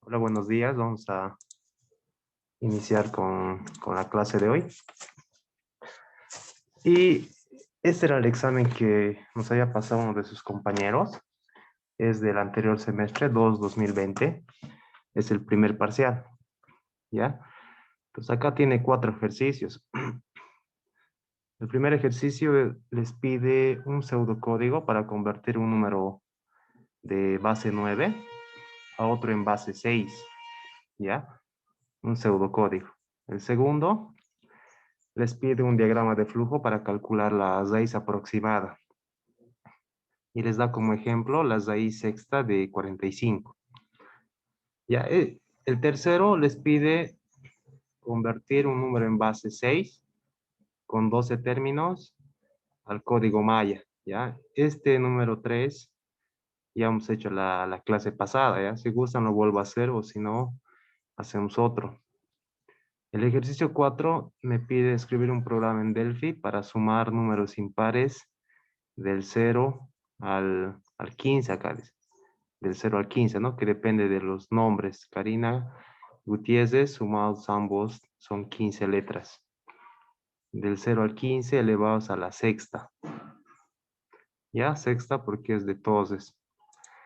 Hola, buenos días. Vamos a iniciar con la clase de hoy. Y este era el examen que nos había pasado uno de sus compañeros. Es del anterior semestre, 2020. Es el primer parcial, ¿ya? Pues acá tiene 4 ejercicios. El primer ejercicio les pide un pseudocódigo para convertir un número de base 9 a otro en base 6, ¿ya? Un pseudocódigo. El segundo les pide un diagrama de flujo para calcular la raíz aproximada y les da como ejemplo la raíz sexta de 45. Ya, el tercero les pide convertir un número en base 6 con 12 términos al código maya. ¿Ya? Este número 3 ya hemos hecho la clase pasada. ¿Ya? Si gustan lo vuelvo a hacer o si no, hacemos otro. El ejercicio 4 me pide escribir un programa en Delphi para sumar números impares del 0 al 15 acá, dice. Del 0 al 15, ¿no? Que depende de los nombres. Karina Gutiérrez, sumados ambos, son 15 letras. Del 0 al 15 elevados a la sexta. ¿Ya? Sexta porque es de todos.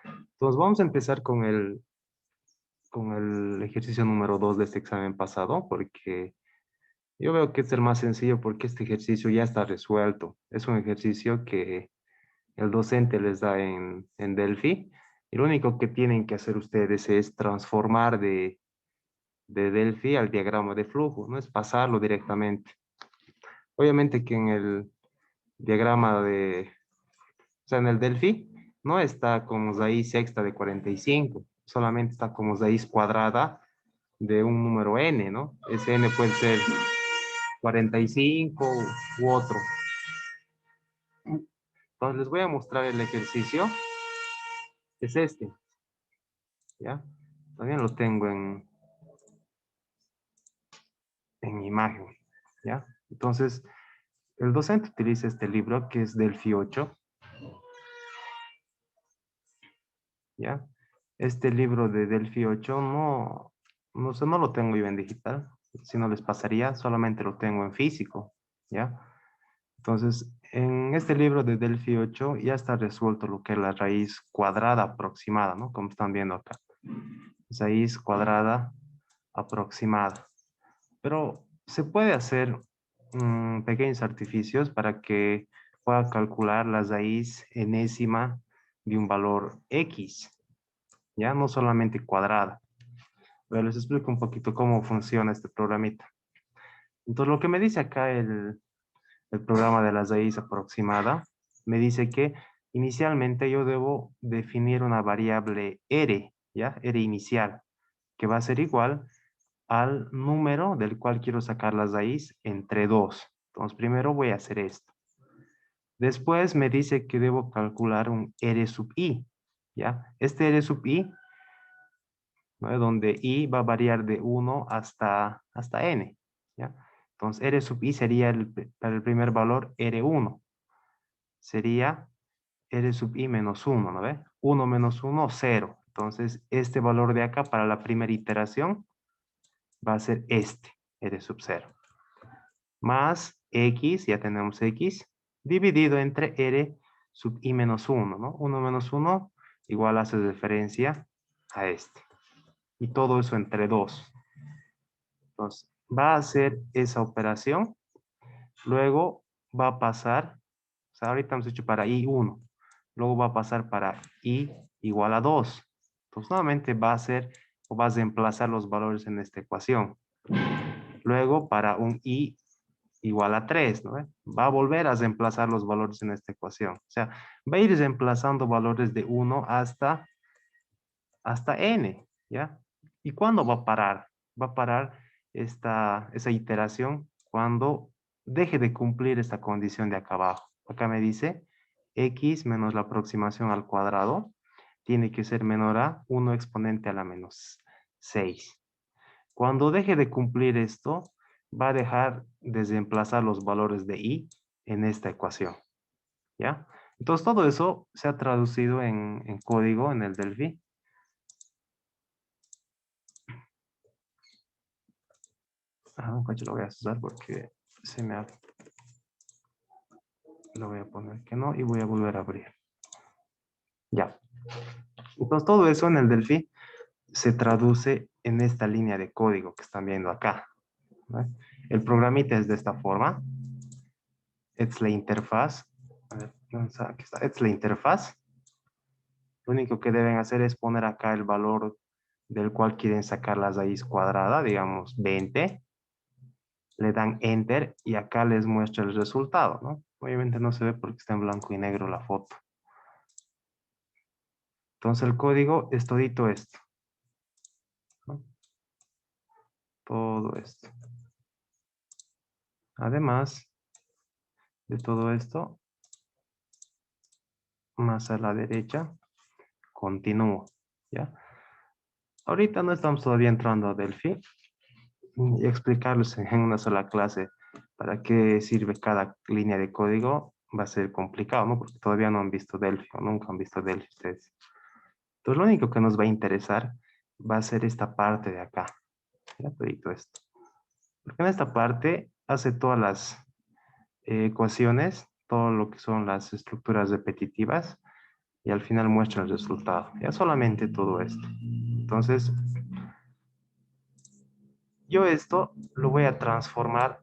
Entonces vamos a empezar con el ejercicio número 2 de este examen pasado, porque yo veo que es el más sencillo porque este ejercicio ya está resuelto. Es un ejercicio que el docente les da en Delphi. Y lo único que tienen que hacer ustedes es transformar de Delphi al diagrama de flujo, no es pasarlo directamente. Obviamente que en el diagrama o sea, en el Delphi no está como raíz sexta de 45, solamente está como raíz cuadrada de un número n, ¿no? Ese n puede ser 45 u otro. Entonces les voy a mostrar el ejercicio, es este, ¿ya? También lo tengo en imagen, ¿ya? Entonces, el docente utiliza este libro que es Delphi 8, ¿ya? Este libro de Delphi 8 no sé, no lo tengo yo en digital, si no les pasaría, solamente lo tengo en físico, ¿ya? Entonces, en este libro de Delphi 8 ya está resuelto lo que es la raíz cuadrada aproximada, ¿no? Como están viendo acá. Raíz cuadrada aproximada. Pero se puede hacer pequeños artificios para que pueda calcular la raíz enésima de un valor X, ya no solamente cuadrada. Pero les explico un poquito cómo funciona este programita. Entonces, lo que me dice acá el programa de la raíz aproximada, me dice que inicialmente yo debo definir una variable R, ¿ya? R inicial, que va a ser igual al número del cual quiero sacar la raíz entre 2. Entonces, primero voy a hacer esto. Después me dice que debo calcular un R sub i, ¿ya? Este R sub i, ¿no? Donde i va a variar de 1 hasta n, ¿ya? Entonces, R sub i sería para el primer valor R1. Sería R sub i menos 1, ¿no ve? 1 menos 1, 0. Entonces, este valor de acá para la primera iteración va a ser este, R sub 0. Más x, ya tenemos x, dividido entre r sub i menos 1, ¿no? 1 menos 1 igual hace referencia a este. Y todo eso entre 2. Entonces, va a hacer esa operación. Luego va a pasar, o sea, ahorita hemos hecho para i1. Luego va a pasar para i igual a 2. Entonces, nuevamente va a hacer o va a reemplazar los valores en esta ecuación. Luego, para un i igual a 3, ¿no? Va a volver a reemplazar los valores en esta ecuación. O sea, va a ir reemplazando valores de 1 hasta n, ¿ya? ¿Y cuándo va a parar? Va a parar esa iteración cuando deje de cumplir esta condición de acá abajo. Acá me dice x menos la aproximación al cuadrado tiene que ser menor a 1 exponente a la menos 6. Cuando deje de cumplir esto, va a dejar de reemplazar los valores de i en esta ecuación, ¿ya? Entonces todo eso se ha traducido en código en el Delphi. Lo voy a usar porque se me ha... Lo voy a poner que no y voy a volver a abrir. Ya. Entonces todo eso en el Delphi se traduce en esta línea de código que están viendo acá, ¿no? El programita es de esta forma. Es la interfaz. A ver, aquí está. Es la interfaz. Lo único que deben hacer es poner acá el valor del cual quieren sacar la raíz cuadrada, digamos 20. Le dan Enter y acá les muestra el resultado, ¿no? Obviamente no se ve porque está en blanco y negro la foto. Entonces el código es todito esto, ¿no? Todo esto. Además de todo esto, más a la derecha, continúo, ¿ya? Ahorita no estamos todavía entrando a Delphi y explicarles en una sola clase para qué sirve cada línea de código va a ser complicado, ¿no? Porque todavía no han visto Delphi o nunca han visto Delphi ustedes. Entonces lo único que nos va a interesar va a ser esta parte de acá, ¿ya? Todo esto. Porque en esta parte hace todas las ecuaciones, todo lo que son las estructuras repetitivas y al final muestra el resultado. Ya solamente todo esto. Entonces, yo esto lo voy a transformar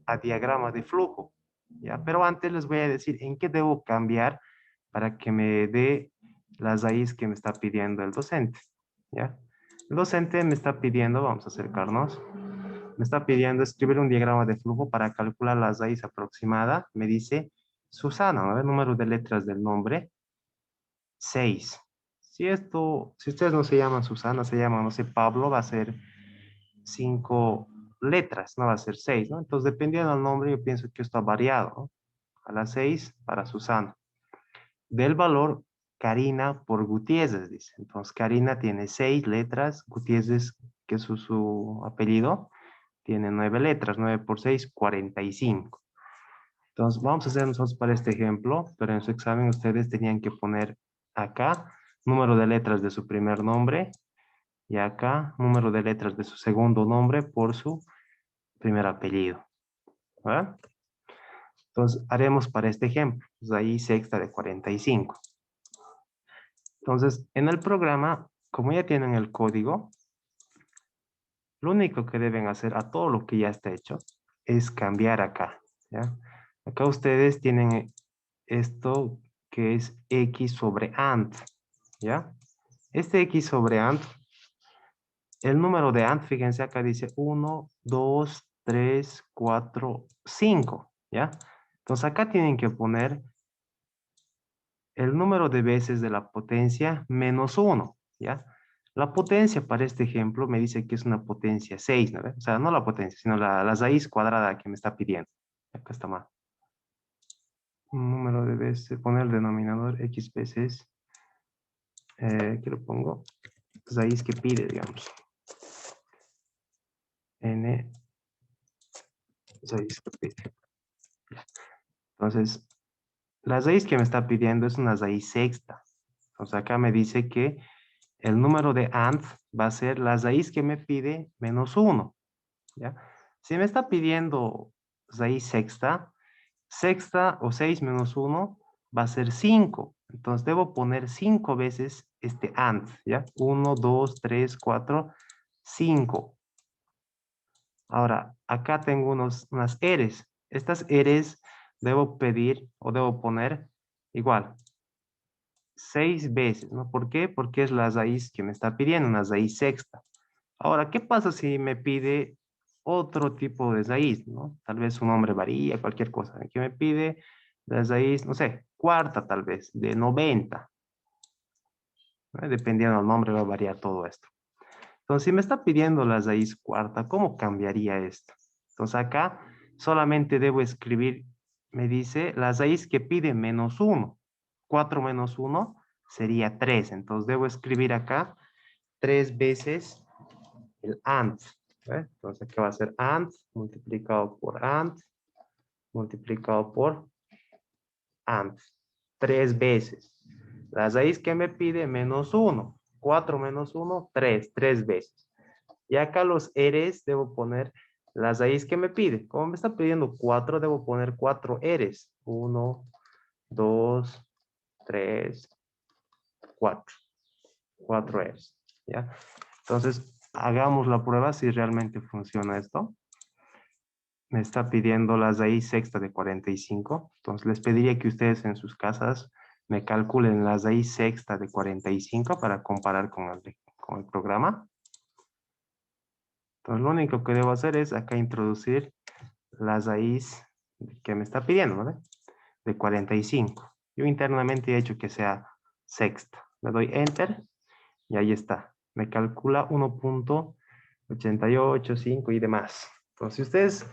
a diagrama de flujo, ¿ya? Pero antes les voy a decir en qué debo cambiar para que me dé las raíces que me está pidiendo el docente, ¿ya? El docente me está pidiendo, vamos a acercarnos, me está pidiendo escribir un diagrama de flujo para calcular la raíz aproximada. Me dice Susana, ¿no? El número de letras del nombre, 6. Si ustedes no se llaman Susana, se llaman, no sé, Pablo, va a ser 5 letras, no va a ser 6, ¿no? Entonces, dependiendo del nombre, yo pienso que esto ha variado, ¿no? A las 6 para Susana. Del valor Karina por Gutiérrez, dice. Entonces, Karina tiene 6 letras, Gutiérrez, que es su apellido, tiene 9 letras, 9 por 6, 45. Entonces, vamos a hacer nosotros para este ejemplo, pero en su examen ustedes tenían que poner acá número de letras de su primer nombre y acá número de letras de su segundo nombre por su primer apellido. ¿Verdad? Entonces, haremos para este ejemplo. Pues ahí sexta de 45. Entonces, en el programa, como ya tienen el código, lo único que deben hacer a todo lo que ya está hecho es cambiar acá, ¿ya? Acá ustedes tienen esto que es x sobre ant, ¿ya? Este x sobre ant, el número de ant, fíjense acá dice 1, 2, 3, 4, 5, ¿ya? Entonces acá tienen que poner el número de veces de la potencia menos 1, ¿ya? La potencia para este ejemplo me dice que es una potencia 6, ¿no? O sea, no la potencia, sino la raíz cuadrada que me está pidiendo. Acá está mal. Un número de veces, poner el denominador x veces, ¿qué lo pongo? Raíz que pide, digamos. N, raíz que pide. Entonces, la raíz que me está pidiendo es una raíz sexta. Entonces, acá me dice que el número de ant va a ser la raíz que me pide menos 1, ¿ya? Si me está pidiendo raíz sexta, sexta o 6 menos 1 va a ser 5. Entonces debo poner 5 veces este ant, ¿ya? 1, 2, 3, 4, 5. Ahora, acá tengo unas eres. Estas eres debo pedir o debo poner igual 6 veces, ¿no? ¿Por qué? Porque es la raíz que me está pidiendo, una raíz sexta. Ahora, ¿qué pasa si me pide otro tipo de raíz, ¿no? Tal vez su nombre varía, cualquier cosa. Aquí me pide la raíz, no sé, cuarta tal vez, de 90. ¿No? Dependiendo del nombre va a variar todo esto. Entonces, si me está pidiendo la raíz cuarta, ¿cómo cambiaría esto? Entonces, acá solamente debo escribir, me dice, la raíz que pide menos 1. 4 menos 1 sería 3. Entonces, debo escribir acá 3 veces el ant. Entonces, ¿qué va a ser ant multiplicado por ant multiplicado por ant? 3 veces. La raíz que me pide menos 1. 4 menos 1, 3. 3 veces. Y acá los eres debo poner Las raíz que me pide. Como me está pidiendo 4, debo poner 4 eres. 1, 2, 3, 4. 4 eres. ¿Ya? Entonces, hagamos la prueba si realmente funciona esto. Me está pidiendo la raíz sexta de 45. Entonces, les pediría que ustedes en sus casas me calculen la raíz sexta de 45 para comparar con el programa. Entonces, lo único que debo hacer es acá introducir la raíz que me está pidiendo, ¿vale? De 45. Yo internamente he hecho que sea sexta. Le doy Enter y ahí está. Me calcula 1.885 y demás. Entonces, si ustedes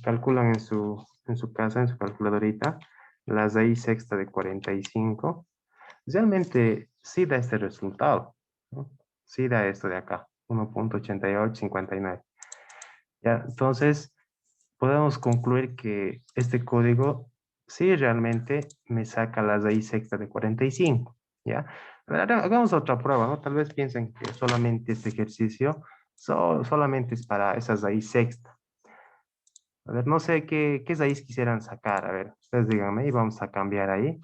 calculan en su casa, en su calculadorita, la raíz sexta de 45, realmente sí da este resultado, ¿no? Sí da esto de acá, 1.8859. Ya, entonces, podemos concluir que este código sí realmente me saca la raíz sexta de 45, ¿ya? A ver, hagamos otra prueba, ¿no? Tal vez piensen que solamente este ejercicio solamente es para esa raíz sexta. A ver, no sé qué raíz quisieran sacar. A ver, ustedes díganme y vamos a cambiar ahí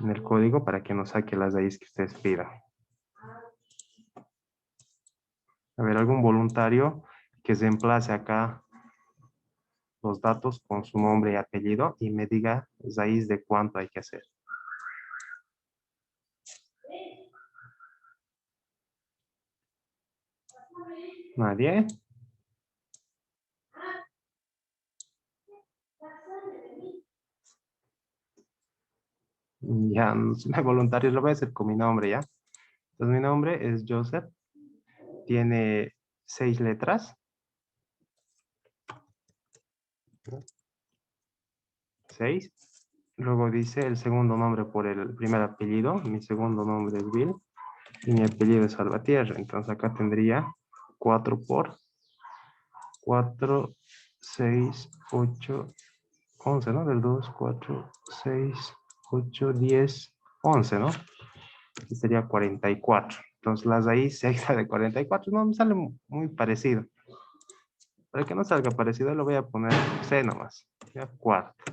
en el código para que nos saque la raíz que ustedes pidan. A ver, algún voluntario que se emplace acá los datos con su nombre y apellido y me diga raíz de cuánto hay que hacer. ¿Nadie? Ya, si no hay voluntarios, lo voy a hacer con mi nombre, ¿ya? Entonces mi nombre es Joseph, tiene 6 letras, 6. Luego dice el segundo nombre por el primer apellido, mi segundo nombre es Bill y mi apellido es Salvatierra. Entonces acá tendría 4 por 4, 6, 8, 11, ¿no? Del 2, 4, 6, 8, 10, 11, ¿no? Aquí sería 44. Entonces la raíz sexta de 44, no, me sale muy parecido. Para que no salga parecido, lo voy a poner C nomás. Ya, cuarta.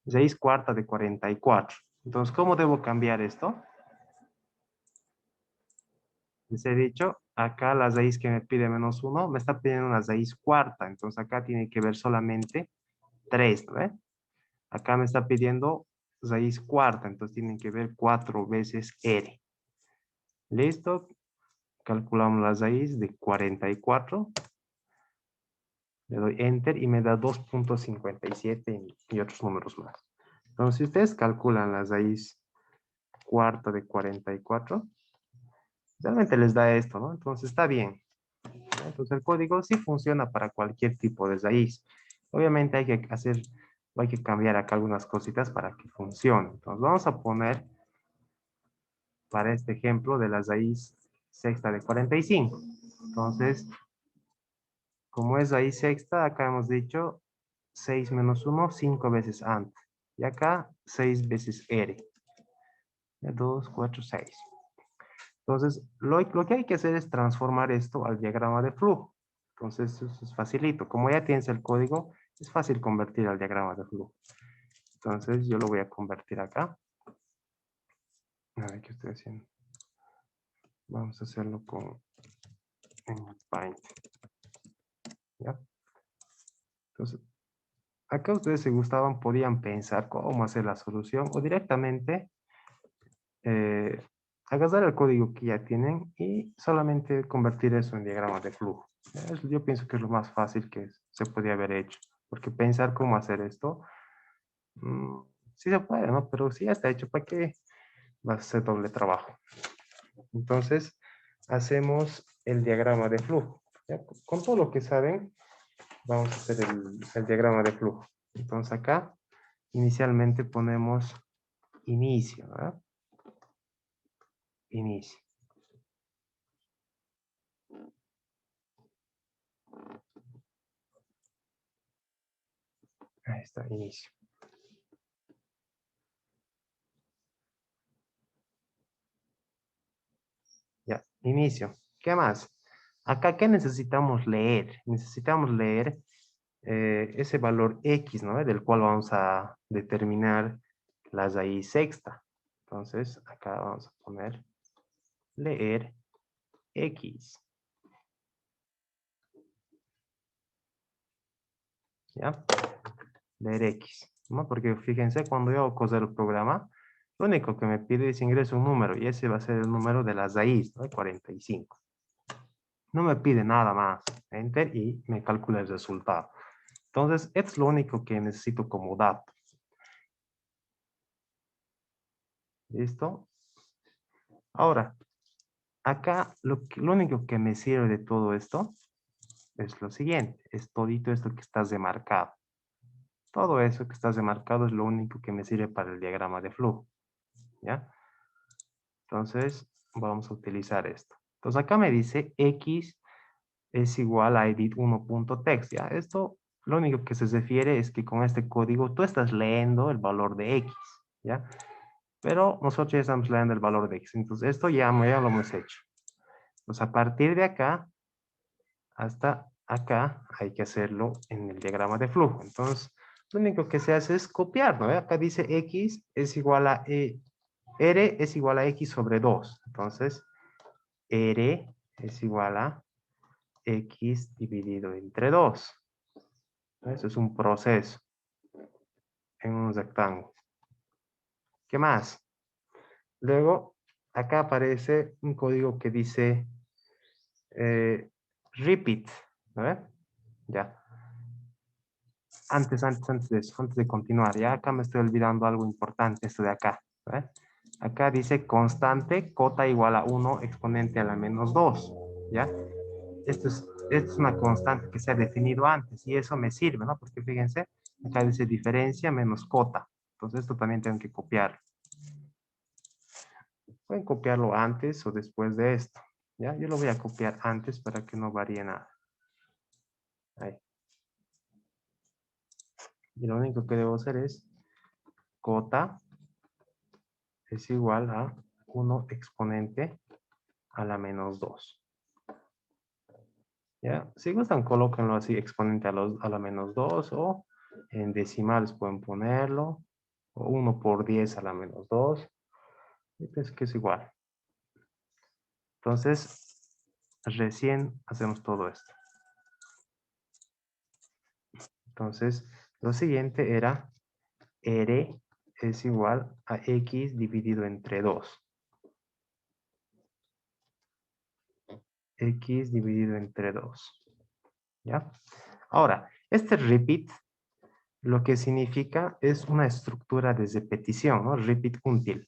Raíz cuarta de 44. Entonces, ¿cómo debo cambiar esto? Les he dicho, acá la raíz que me pide menos 1, me está pidiendo una raíz cuarta. Entonces, acá tiene que ver solamente 3, ¿no? Acá me está pidiendo raíz cuarta. Entonces, tienen que ver 4 veces R. ¿Listo? Calculamos la raíz de 44. Le doy Enter y me da 2.57 y otros números más. Entonces, si ustedes calculan la raíz cuarta de 44, realmente les da esto, ¿no? Entonces, está bien. Entonces, el código sí funciona para cualquier tipo de raíz. Obviamente hay que cambiar acá algunas cositas para que funcione. Entonces, vamos a poner para este ejemplo de la raíz sexta de 45. Entonces, como es raíz sexta, acá hemos dicho 6 menos 1, 5 veces antes. Y acá 6 veces R. 2, 4, 6. Entonces, lo que hay que hacer es transformar esto al diagrama de flujo. Entonces, eso es facilito. Como ya tienes el código, es fácil convertir al diagrama de flujo. Entonces, yo lo voy a convertir acá. A ver qué estoy haciendo. Vamos a hacerlo en Paint. ¿Ya? Entonces, acá ustedes si gustaban podían pensar cómo hacer la solución o directamente eh, agarrar el código que ya tienen y solamente convertir eso en diagrama de flujo. Yo pienso que es lo más fácil que se podía haber hecho, porque pensar cómo hacer esto, mm, sí se puede, ¿no? Pero si ya está hecho, ¿para qué va a ser doble trabajo? Entonces, hacemos el diagrama de flujo. ¿Ya? Con todo lo que saben, vamos a hacer el diagrama de flujo. Entonces acá, inicialmente ponemos inicio, ¿verdad? Inicio. Ahí está, inicio. Ya, inicio. ¿Qué más? Acá, ¿qué necesitamos leer? Necesitamos leer ese valor X, ¿no? Del cual vamos a determinar la raíz sexta. Entonces, acá vamos a poner leer X. ¿Ya? Leer X, ¿no? Porque fíjense, cuando yo hago el programa, lo único que me pide es ingreso un número y ese va a ser el número de la raíz, ¿no? 45. No me pide nada más. Enter y me calcula el resultado. Entonces, es lo único que necesito como dato. ¿Listo? Ahora, acá lo único que me sirve de todo esto es lo siguiente. Es todito esto que está demarcado. Todo eso que está demarcado es lo único que me sirve para el diagrama de flujo. ¿Ya? Entonces, vamos a utilizar esto. Entonces, acá me dice X es igual a edit1.text. ¿Ya? Esto, lo único que se refiere es que con este código tú estás leyendo el valor de X. ¿Ya? Pero nosotros ya estamos leyendo el valor de X. Entonces, esto ya lo hemos hecho. Entonces, a partir de acá hasta acá hay que hacerlo en el diagrama de flujo. Entonces, lo único que se hace es copiar, ¿no? Acá dice X es igual a R es igual a X sobre 2. Entonces, R es igual a X dividido entre 2. Eso es un proceso en un rectángulo. ¿Qué más? Luego, acá aparece un código que dice repeat. ¿No? Ya. Antes de eso, antes de continuar, ya acá me estoy olvidando algo importante, esto de acá. ¿Ve? Acá dice constante, cota igual a 1 exponente a la menos 2. ¿Ya? Esto es una constante que se ha definido antes y eso me sirve, ¿no? Porque fíjense, acá dice diferencia menos cota. Entonces esto también tengo que copiar. Pueden copiarlo antes o después de esto. ¿Ya? Yo lo voy a copiar antes para que no varíe nada. Ahí. Y lo único que debo hacer es cota es igual a 1 exponente a la menos 2. ¿Ya? Si gustan, colóquenlo así, exponente a la menos 2 o en decimales pueden ponerlo. O 1 por 10 a la menos 2. Y pienso que es igual. Entonces, recién hacemos todo esto. Entonces, lo siguiente era R es igual a X dividido entre 2. X dividido entre 2. ¿Ya? Ahora, este repeat lo que significa es una estructura de repetición, ¿no? Repeat until.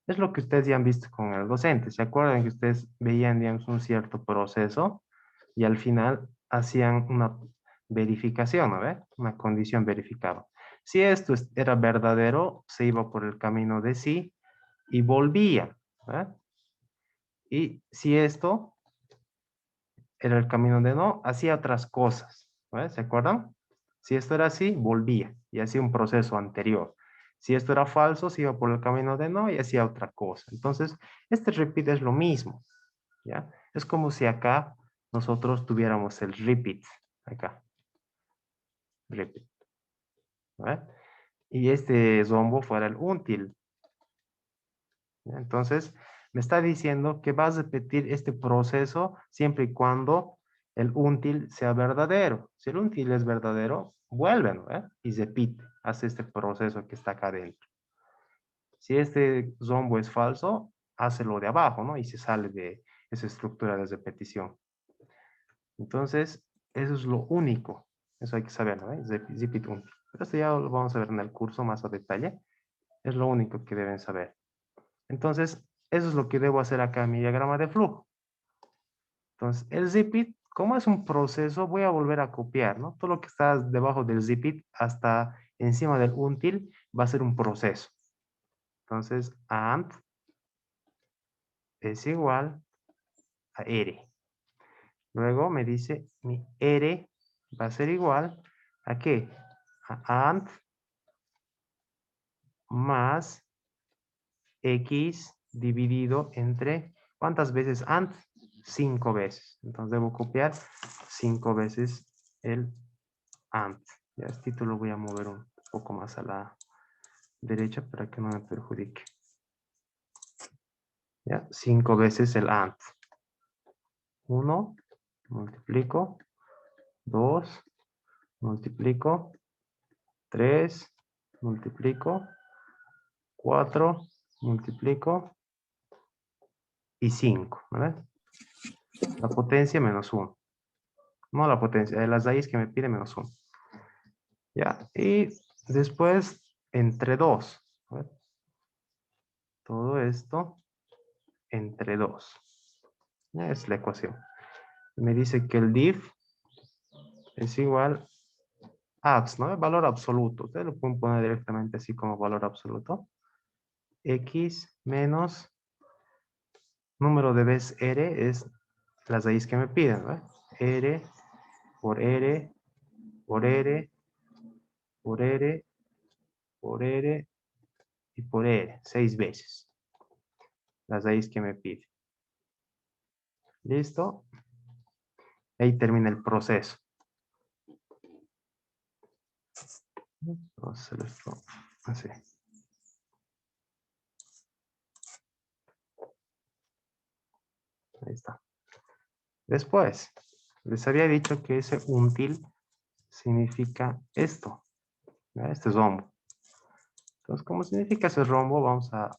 Es lo que ustedes ya han visto con el docente. ¿Se acuerdan que ustedes veían, digamos, un cierto proceso y al final hacían una verificación, ¿no? Una condición verificada. Si esto era verdadero, se iba por el camino de sí y volvía. Y si esto era el camino de no, hacía otras cosas. ¿Se acuerdan? Si esto era así, volvía y hacía un proceso anterior. Si esto era falso, se iba por el camino de no y hacía otra cosa. Entonces, este repeat es lo mismo. ¿Ya? Es como si acá nosotros tuviéramos el repeat. Acá. Repeat. ¿Vale? Y este zombo fuera el until. ¿Ya? Entonces, me está diciendo que vas a repetir este proceso siempre y cuando el until sea verdadero. Si el until es verdadero, vuelve, ¿no? Y repite, hace este proceso que está acá dentro. Si este zombo es falso, hace lo de abajo, ¿no? Y se sale de esa estructura de repetición. Entonces, eso es lo único. Eso hay que saber, ¿no? Repeat until. Pero esto ya lo vamos a ver en el curso más a detalle. Es lo único que deben saber. Entonces, eso es lo que debo hacer acá en mi diagrama de flujo. Entonces, el repeat, como es un proceso, voy a volver a copiar, ¿no? Todo lo que está debajo del repeat hasta encima del until va a ser un proceso. Entonces, and es igual a R. Luego me dice mi R va a ser igual a ¿qué? A and más X dividido entre, ¿cuántas veces and? 5 veces. Entonces debo copiar 5 veces el AND. Ya este título lo voy a mover un poco más a la derecha para que no me perjudique. Ya, 5 veces el AND. 1, multiplico. 2, multiplico. 3, multiplico. 4, multiplico. Y 5, ¿verdad? La potencia menos 1. No la potencia, las raíz que me pide menos 1. Ya, y después entre 2. Todo esto entre 2. Es la ecuación. Me dice que el div es igual a abs, ¿no? El valor absoluto. Ustedes lo pueden poner directamente así como valor absoluto. X menos número de veces R es la raíz que me piden, ¿no? R por R por R por R por R y por R. 6 veces. La raíz que me pide. ¿Listo? Ahí termina el proceso. Vamos a hacer esto así. Ahí está. Después, les había dicho que ese until significa esto. ¿Ya? Este es rombo. Entonces, como significa ese rombo, vamos a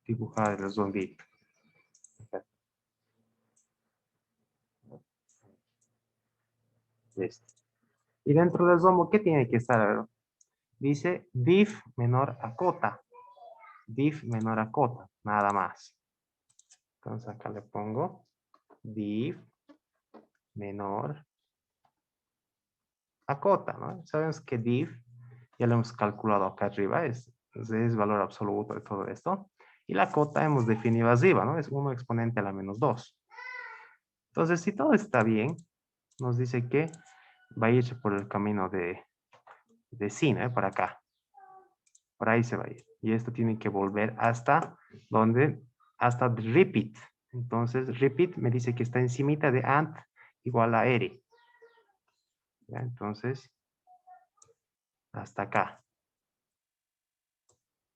dibujar el rondito. Listo. Y dentro del rombo, ¿qué tiene que estar? A ver, dice div menor a cota. Div menor a cota, nada más. Entonces acá le pongo div menor a cota, ¿no? Sabemos que div, ya lo hemos calculado acá arriba, es valor absoluto de todo esto. Y la cota hemos definido arriba, ¿no? Es 1 exponente a la menos 2. Entonces, si todo está bien, nos dice que va a irse por el camino de sí, ¿no? Por acá. Por ahí se va a ir. Y esto tiene que volver hasta donde, hasta repeat. Entonces, repeat me dice que está encimita de AND igual a R. ¿Ya? Entonces, hasta acá.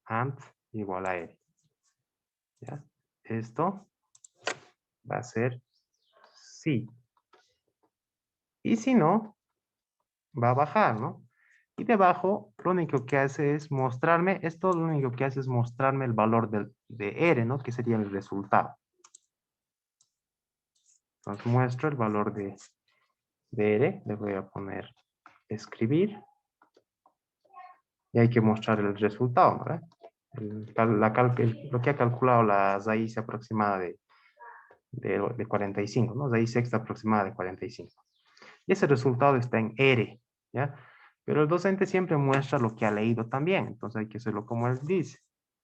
AND igual a R. ¿Ya? Esto va a ser sí. Y si no, va a bajar, ¿no? Y debajo, lo único que hace es mostrarme, esto lo único que hace es mostrarme el valor de R, ¿no? Que sería el resultado. Entonces muestro el valor de R, le voy a poner escribir. Y hay que mostrar el resultado, ¿verdad? Lo que ha calculado la raíz aproximada de 45, ¿no? Raíz sexta aproximada de 45. Y ese resultado está en R, ¿ya? Pero el docente siempre muestra lo que ha leído también, entonces hay que hacerlo como él dice.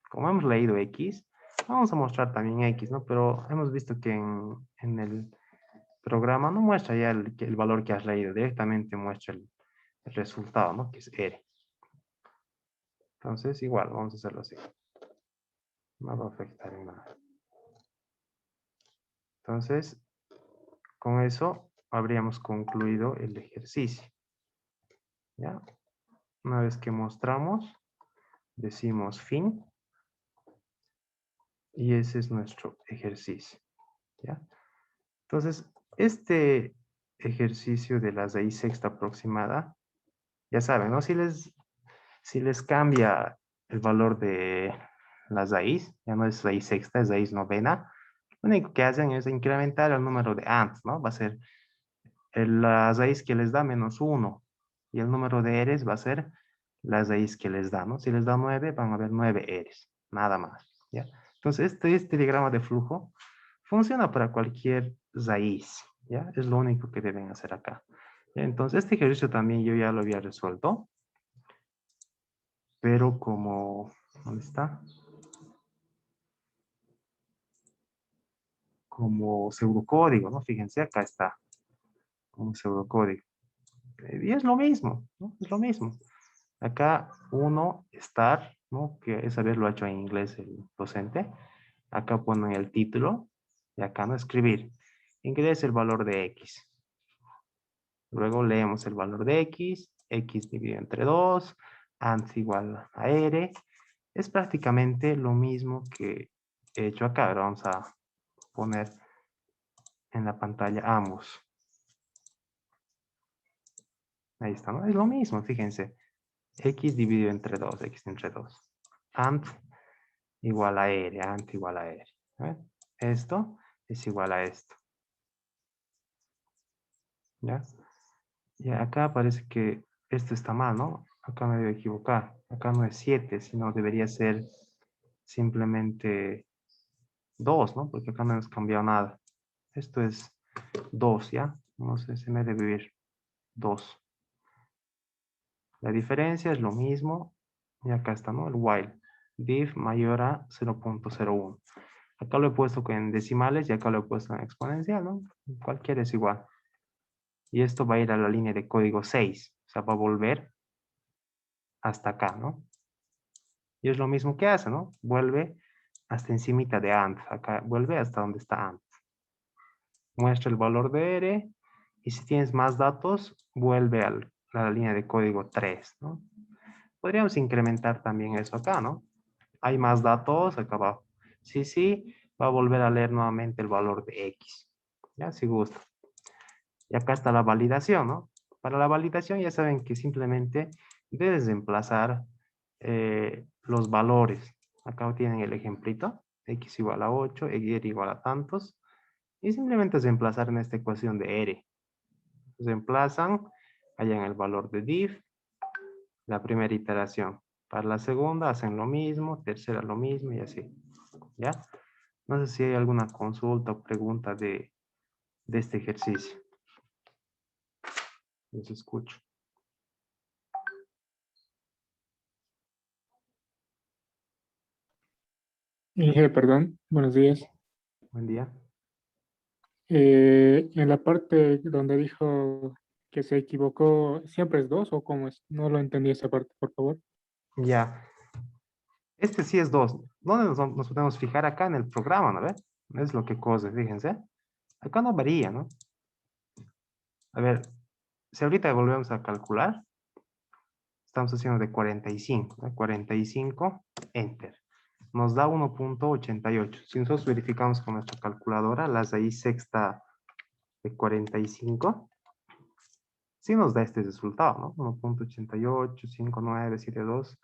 Como hemos leído X, vamos a mostrar también X, ¿no? Pero hemos visto que en el programa no muestra ya el valor que has leído, directamente muestra el resultado, ¿no? Que es R. Entonces, igual, vamos a hacerlo así. No va a afectar en nada. Entonces, con eso habríamos concluido el ejercicio. ¿Ya? Una vez que mostramos, decimos fin. Y ese es nuestro ejercicio. ¿Ya? Entonces, este ejercicio de la raíz sexta aproximada, ya saben, ¿no? Si les cambia el valor de la raíz, ya no es raíz sexta, es raíz novena, lo único que hacen es incrementar el número de AND, ¿no? Va a ser la raíz que les da menos 1 y el número de eres va a ser la raíz que les da, ¿no? Si les da 9, van a haber 9 eres, nada más, ¿ya? Entonces, este diagrama de flujo funciona para cualquier raíz, ¿ya? Es lo único que deben hacer acá. Entonces, este ejercicio también yo ya lo había resuelto, pero como, ¿dónde está? Como pseudocódigo, ¿no? Fíjense, acá está, como pseudocódigo. Y es lo mismo, ¿no? Es lo mismo. Acá uno, estar, ¿no? Que esa vez lo ha hecho en inglés el docente. Acá ponen el título y acá no escribir. Ingrese el valor de X. Luego leemos el valor de x, x dividido entre 2, AND igual a R. Es prácticamente lo mismo que he hecho acá. Ahora vamos a poner en la pantalla ambos. Ahí está, ¿no? Es lo mismo, fíjense. X dividido entre 2, x entre 2. AND igual a R, AND igual a R. ¿Ven? Esto es igual a esto. ¿Ya? Y acá parece que esto está mal, ¿no? Acá me debo equivocar. Acá no es 7, sino debería ser simplemente 2, ¿no? Porque acá no hemos cambiado nada. Esto es 2, ¿ya? No sé, se me debe ir 2. La diferencia es lo mismo. Y acá está, ¿no? El while. Div mayor a 0.01. Acá lo he puesto en decimales y acá lo he puesto en exponencial, ¿no? Cualquiera es igual. Y esto va a ir a la línea de código 6. O sea, va a volver hasta acá, ¿no? Y es lo mismo que hace, ¿no? Vuelve hasta encimita de AND. Acá vuelve hasta donde está AND. Muestra el valor de R. Y si tienes más datos, vuelve a la línea de código 3, ¿no? Podríamos incrementar también eso acá, ¿no? Hay más datos acá abajo. Sí, sí, va a volver a leer nuevamente el valor de X. Ya, si gusta. Y acá está la validación, ¿no? Para la validación ya saben que simplemente debes emplazar los valores. Acá tienen el ejemplito. X igual a 8, Y igual a tantos. Y simplemente es emplazar en esta ecuación de R. Se emplazan, hallan el valor de div, la primera iteración. Para la segunda hacen lo mismo, tercera lo mismo y así. ¿Ya? No sé si hay alguna consulta o pregunta de este ejercicio. Les escucho. Inge, perdón, buenos días. Buen día. En la parte donde dijo que se equivocó, ¿siempre es 2 o cómo es? No lo entendí esa parte, por favor. Ya. Este sí es 2. ¿Dónde nos podemos fijar? Acá en el programa, ¿no ve? Es lo que cosa, fíjense. Acá no varía, ¿no? A ver, si ahorita volvemos a calcular, estamos haciendo de 45, ¿no? 45, enter. Nos da 1.88. Si nosotros verificamos con nuestra calculadora, la raíz sexta de 45, sí nos da este resultado, ¿no? 1.885972.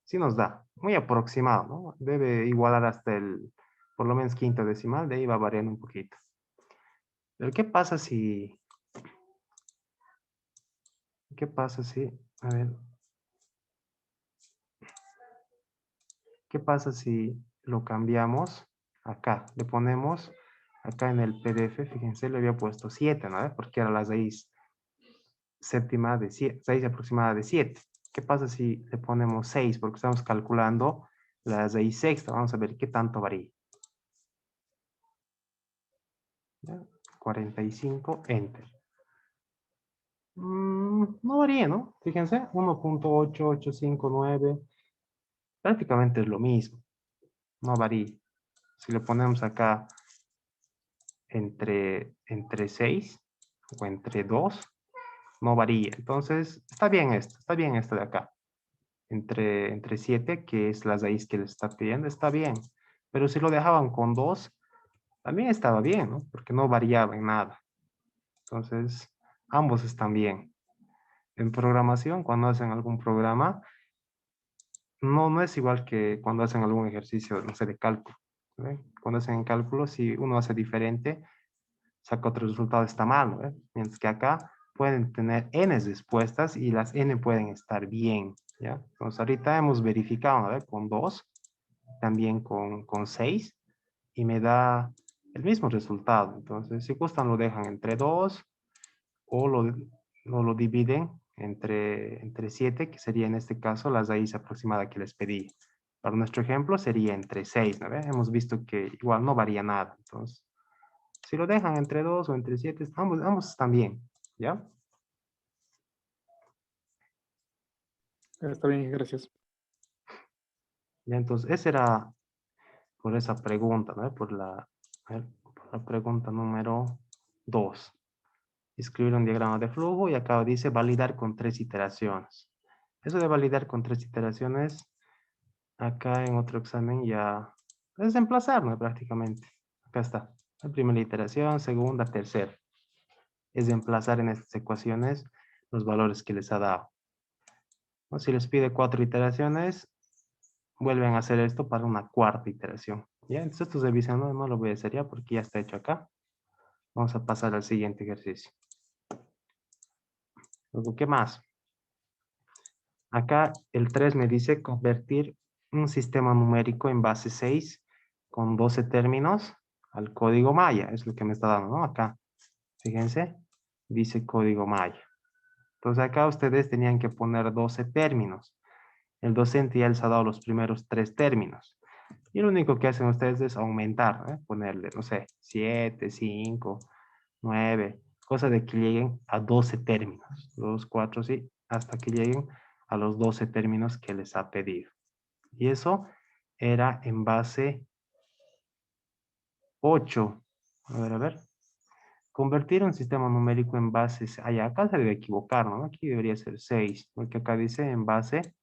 Sí nos da. Muy aproximado, ¿no? Debe igualar hasta el, por lo menos quinto decimal, de ahí va variando un poquito. Pero qué pasa si, a ver, qué pasa si lo cambiamos acá? Le ponemos acá en el PDF, fíjense, le había puesto 7, ¿no? Porque era la raíz séptima de 7, raíz aproximada de 7. ¿Qué pasa si le ponemos 6? Porque estamos calculando la raíz sexta. Vamos a ver qué tanto varía. ¿Ya? 45, enter. No varía, ¿no? Fíjense, 1.8859. Prácticamente es lo mismo. No varía. Si le ponemos acá entre 6 o entre 2, no varía. Entonces, está bien esto de acá. Entre 7, que es la raíz que le está pidiendo, está bien. Pero si lo dejaban con 2, también estaba bien, ¿no? Porque no variaba en nada. Entonces, ambos están bien. En programación, cuando hacen algún programa, no es igual que cuando hacen algún ejercicio, no sé, de cálculo. ¿Ve? Cuando hacen cálculo, si uno hace diferente, saca otro resultado, está mal, ¿no? Mientras que acá pueden tener n respuestas y las n pueden estar bien, ¿ya? Entonces ahorita hemos verificado, ¿no? Con 2, también con 6, y me da el mismo resultado. Entonces, si gustan, lo dejan entre 2 o lo dividen entre 7, que sería en este caso la raíz aproximada que les pedí. Para nuestro ejemplo sería entre 6, ¿no? Hemos visto que igual no varía nada. Entonces, si lo dejan entre 2 o entre 7, ambos están bien, ¿ya? Está bien, gracias. Ya, entonces, esa era por esa pregunta, ¿no? A ver, por la pregunta número 2. escribir un diagrama de flujo y acá dice validar con 3 iteraciones. Eso de validar con 3 iteraciones, acá en otro examen ya es emplazar, ¿no? Prácticamente. Acá está. La primera iteración, segunda, tercera. Es emplazar en estas ecuaciones los valores que les ha dado. ¿No? Si les pide 4 iteraciones, vuelven a hacer esto para una cuarta iteración. ¿Ya? Entonces esto se avisa, no lo voy a hacer ya porque ya está hecho acá. Vamos a pasar al siguiente ejercicio. Luego, ¿qué más? Acá el 3 me dice convertir un sistema numérico en base 6 con 12 términos al código Maya. Es lo que me está dando, ¿no? Acá, fíjense, dice código Maya. Entonces acá ustedes tenían que poner 12 términos. El docente ya les ha dado los primeros 3 términos. Y lo único que hacen ustedes es aumentar, ¿eh? Ponerle, no sé, 7, 5, 9, cosa de que lleguen a 12 términos. 2, 4, sí, hasta que lleguen a los 12 términos que les ha pedido. Y eso era en base 8. A ver. Convertir un sistema numérico en base, acá se debe equivocar, ¿no? Aquí debería ser 6, porque acá dice en base,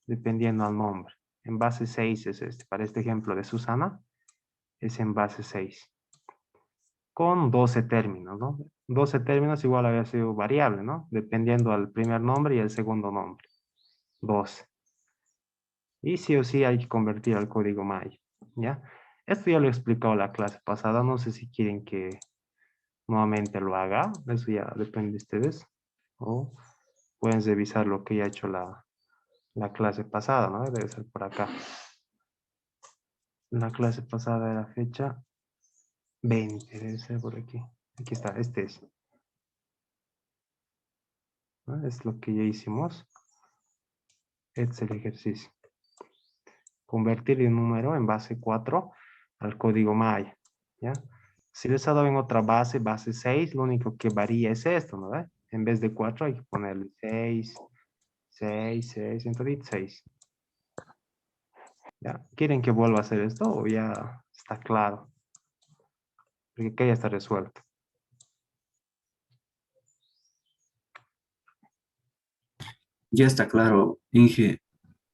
dependiendo al nombre. En base 6 es este. Para este ejemplo de Susana, es en base 6. Con 12 términos, ¿no? 12 términos igual había sido variable, ¿no? Dependiendo al primer nombre y el segundo nombre. 12. Y sí o sí hay que convertir al código Maya, ¿ya? Esto ya lo he explicado la clase pasada. No sé si quieren que nuevamente lo haga. Eso ya depende de ustedes. O pueden revisar lo que ya ha hecho la clase pasada, ¿no? Debe ser por acá. La clase pasada era fecha 20, debe ser por aquí. Aquí está, este es. ¿No? Es lo que ya hicimos. Este es el ejercicio. Convertir un número en base 4 al código Maya, ¿ya? Si les ha dado en otra base, base 6, lo único que varía es esto, ¿no? En vez de 4 hay que ponerle 6, 6, 6, entonces 6. ¿Ya? ¿Quieren que vuelva a hacer esto o ya está claro? Porque acá ya está resuelto. Ya está claro, Inge.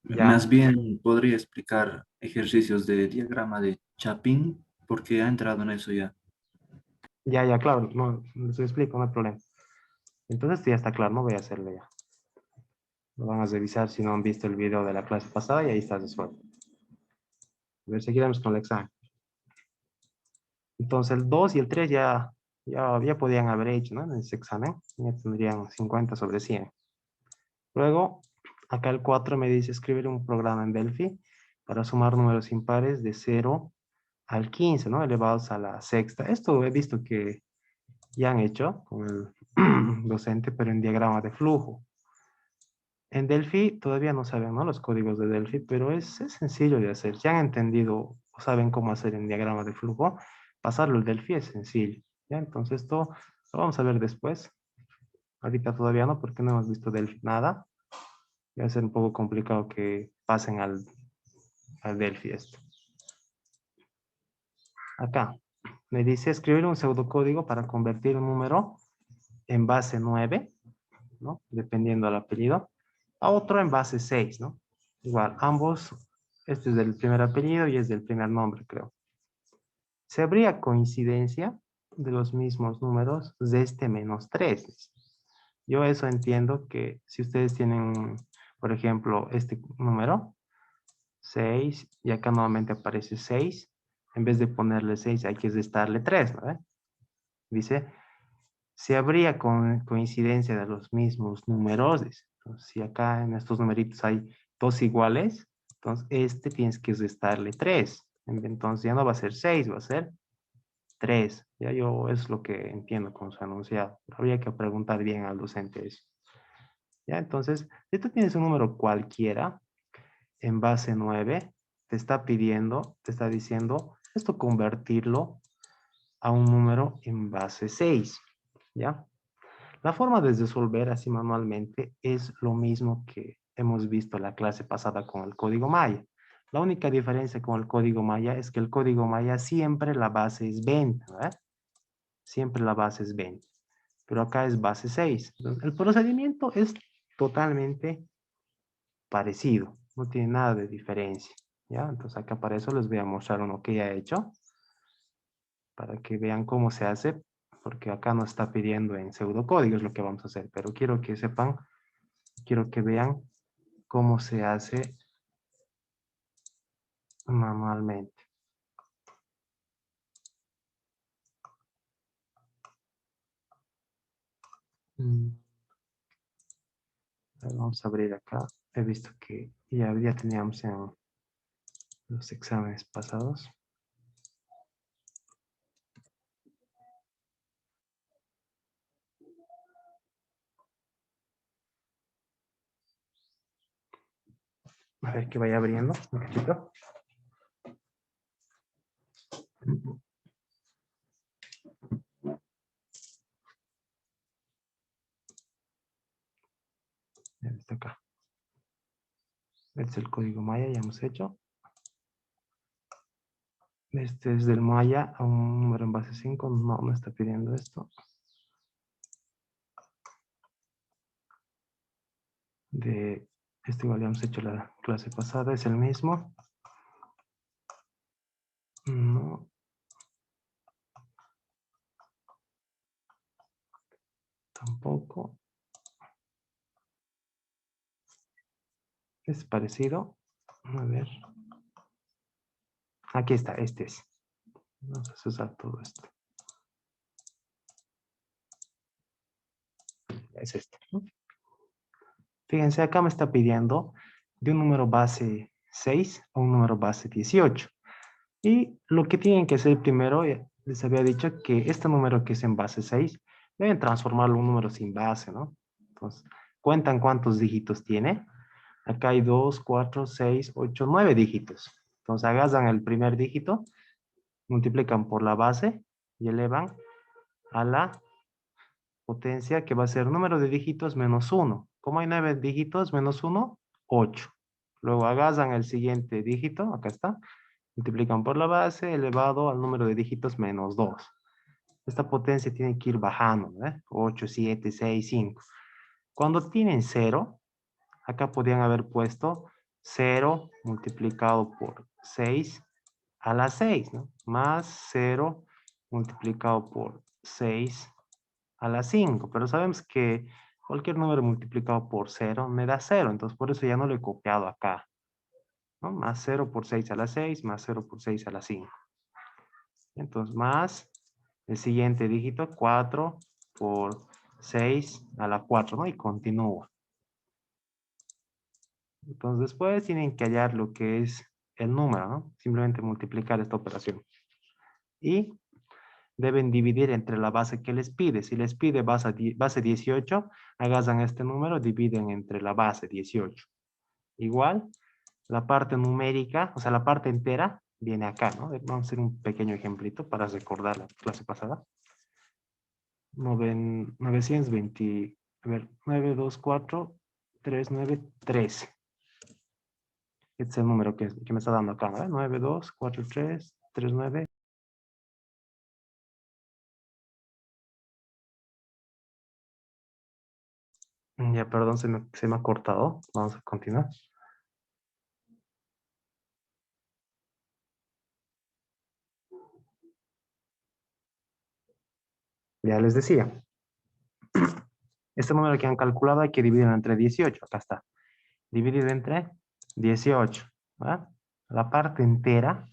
Ya, Más bien podría explicar ejercicios de diagrama de Chapin, porque ha entrado en eso ya. ya, claro, no, les explico, no hay problema. Entonces ya está claro, no voy a hacerlo ya. Lo van a revisar si no han visto el video de la clase pasada y ahí está resuelto. A ver, seguiremos con el examen. Entonces el 2 y el 3 ya podían haber hecho, ¿no? En ese examen. Ya tendrían 50 sobre 100. Luego, acá el 4 me dice escribir un programa en Delphi para sumar números impares de 0 al 15, ¿no? Elevados a la sexta. Esto he visto que ya han hecho con el docente, pero en diagrama de flujo. En Delphi todavía no saben, ¿no? Los códigos de Delphi, pero es sencillo de hacer. Si han entendido o saben cómo hacer en diagrama de flujo, pasarlo al Delphi es sencillo. ¿Ya? Entonces esto lo vamos a ver después. Ahorita todavía no, porque no hemos visto Delphi nada. Va a ser un poco complicado que pasen al Delphi esto. Acá me dice escribir un pseudocódigo para convertir un número en base 9, ¿no? Dependiendo del apellido, a otro en base 6, ¿no? Igual, ambos, este es del primer apellido y es del primer nombre, creo. Se habría coincidencia de los mismos números de este menos 3. Yo eso entiendo que si ustedes tienen, por ejemplo, este número, 6, y acá nuevamente aparece 6, en vez de ponerle 6 hay que restarle 3, ¿no? Dice, si habría coincidencia de los mismos números, entonces, si acá en estos numeritos hay dos iguales, entonces este tienes que restarle 3. Entonces ya no va a ser 6, va a ser 3. Ya yo es lo que entiendo con su enunciado. Habría que preguntar bien al docente eso. Ya, entonces, si tú tienes un número cualquiera en base 9, te está pidiendo, te está diciendo esto convertirlo a un número en base 6. ¿Ya? La forma de resolver así manualmente es lo mismo que hemos visto en la clase pasada con el código Maya. La única diferencia con el código Maya es que el código Maya siempre la base es 20, ¿verdad? Siempre la base es 20. pero acá es base 6. Entonces, el procedimiento es totalmente parecido, no tiene nada de diferencia, ¿ya? Entonces acá para eso les voy a mostrar uno que ya he hecho, para que vean cómo se hace, porque acá nos está pidiendo en pseudocódigo es lo que vamos a hacer, pero quiero que sepan, quiero que vean cómo se hace manualmente. Vamos a abrir acá. He visto que ya teníamos en los exámenes pasados. A ver que vaya abriendo un poquito. Ya está acá. Este es el código Maya, ya hemos hecho. Este es del Maya a un número en base 5. No me está pidiendo esto. Este igual ya hemos hecho la clase pasada. Es el mismo. No. Tampoco. Es parecido. A ver. Aquí está, este es. Vamos a usar todo esto. Es este, ¿no? Fíjense, acá me está pidiendo de un número base 6 a un número base 18. Y lo que tienen que hacer primero, les había dicho que este número que es en base 6, deben transformarlo en un número sin base, ¿no? Entonces, cuentan cuántos dígitos tiene. Acá hay 2, 4, 6, 8, 9 dígitos. Entonces, agarran el primer dígito, multiplican por la base y elevan a la potencia que va a ser número de dígitos menos 1. ¿Cómo hay 9 dígitos menos 1? 8. Luego agarran el siguiente dígito, acá está, multiplican por la base elevado al número de dígitos menos 2. Esta potencia tiene que ir bajando, ¿eh? 8, 7, 6, 5. Cuando tienen 0, acá podrían haber puesto 0 multiplicado por 6 a la 6, ¿no? Más 0 multiplicado por 6 a la 5. Pero sabemos que cualquier número multiplicado por 0 me da 0. Entonces por eso ya no lo he copiado acá, ¿no? Más 0 por 6 a la 6, más 0 por 6 a la 5. Entonces, más el siguiente dígito, 4 por 6 a la 4, ¿no? Y continúa. Entonces, después tienen que hallar lo que es el número, ¿no? Simplemente multiplicar esta operación. Y deben dividir entre la base que les pide. Si les pide base 18, agarran este número, dividen entre la base 18. Igual, la parte numérica, o sea, la parte entera, viene acá, ¿no? Vamos a hacer un pequeño ejemplito para recordar la clase pasada. 920, a ver, 924, 39, 13. Este es el número que me está dando acá, ¿no? 9243, 39. Ya, perdón, se me ha cortado. Vamos a continuar. Ya les decía. Este número que han calculado hay que dividirlo entre 18. Acá está. Dividido entre 18. ¿Va? La parte entera,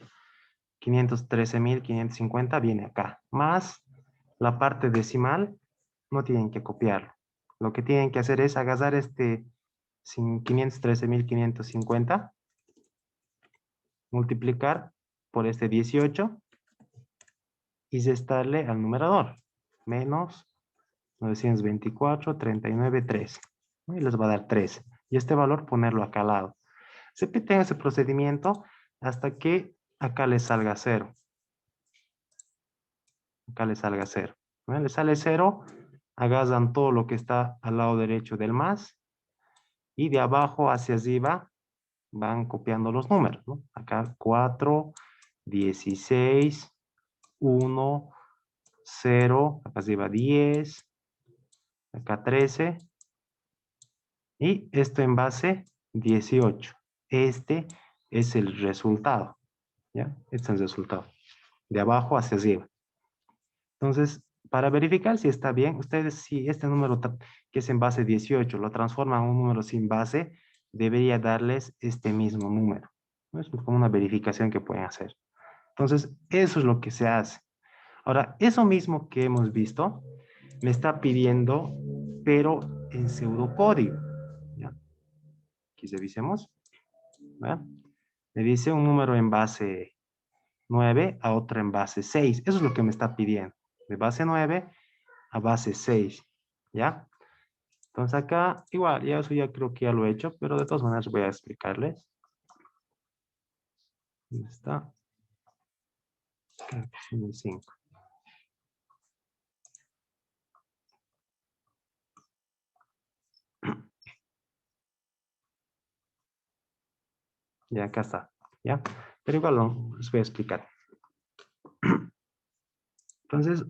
513.550, viene acá. Más la parte decimal, no tienen que copiarlo. Lo que tienen que hacer es agarrar este 513.550, multiplicar por este 18 y restarle al numerador. Menos 924, 39, 13. Y les va a dar 13. Y este valor ponerlo acá al lado. Repiten ese procedimiento hasta que acá les salga 0. Acá les salga 0. ¿No? Les sale 0, agarran todo lo que está al lado derecho del más y de abajo hacia arriba van copiando los números, ¿no? Acá 4, 16, 1, 0, acá arriba 10, Acá 13. Y esto en base 18. Este es el resultado. ¿Ya? Este es el resultado. De abajo hacia arriba. Entonces, para verificar si está bien, ustedes si este número que es en base 18 lo transforman a un número sin base, debería darles este mismo número. ¿No? Es como una verificación que pueden hacer. Entonces, eso es lo que se hace. Ahora, eso mismo que hemos visto, me está pidiendo, pero en pseudocódigo. ¿Ya? Aquí revisemos. ¿Ya? Me dice un número en base 9 a otro en base 6. Eso es lo que me está pidiendo. De base 9 a base 6. ¿Ya? Entonces acá, igual, ya eso ya creo que ya lo he hecho, pero de todas maneras voy a explicarles. ¿Dónde está? Creo que es en el 5. Ya, acá está. ¿Ya? Pero igual les voy a explicar. Entonces,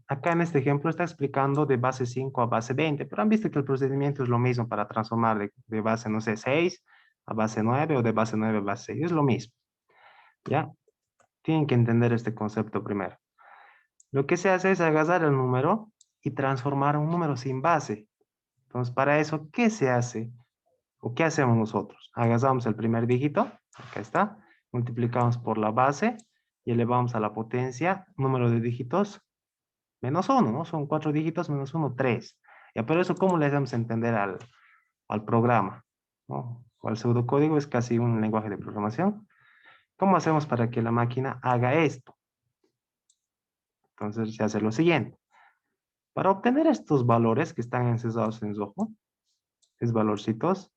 acá en este ejemplo está explicando de base 5 a base 20, pero han visto que el procedimiento es lo mismo para transformar de base, no sé, 6 a base 9 o de base 9 a base 6. Es lo mismo. ¿Ya? Tienen que entender este concepto primero. Lo que se hace es agarrar el número y transformar un número sin base. Entonces, para eso, ¿qué se hace? ¿O qué hacemos nosotros? Agarramos el primer dígito, acá está, multiplicamos por la base y elevamos a la potencia número de dígitos menos 1, ¿no? Son 4 dígitos menos 1, 3. Ya, pero eso, ¿cómo le hacemos entender al programa? ¿No? O al pseudocódigo es casi un lenguaje de programación. ¿Cómo hacemos para que la máquina haga esto? Entonces se hace lo siguiente. Para obtener estos valores que están encesados en rojo, estos valorcitos,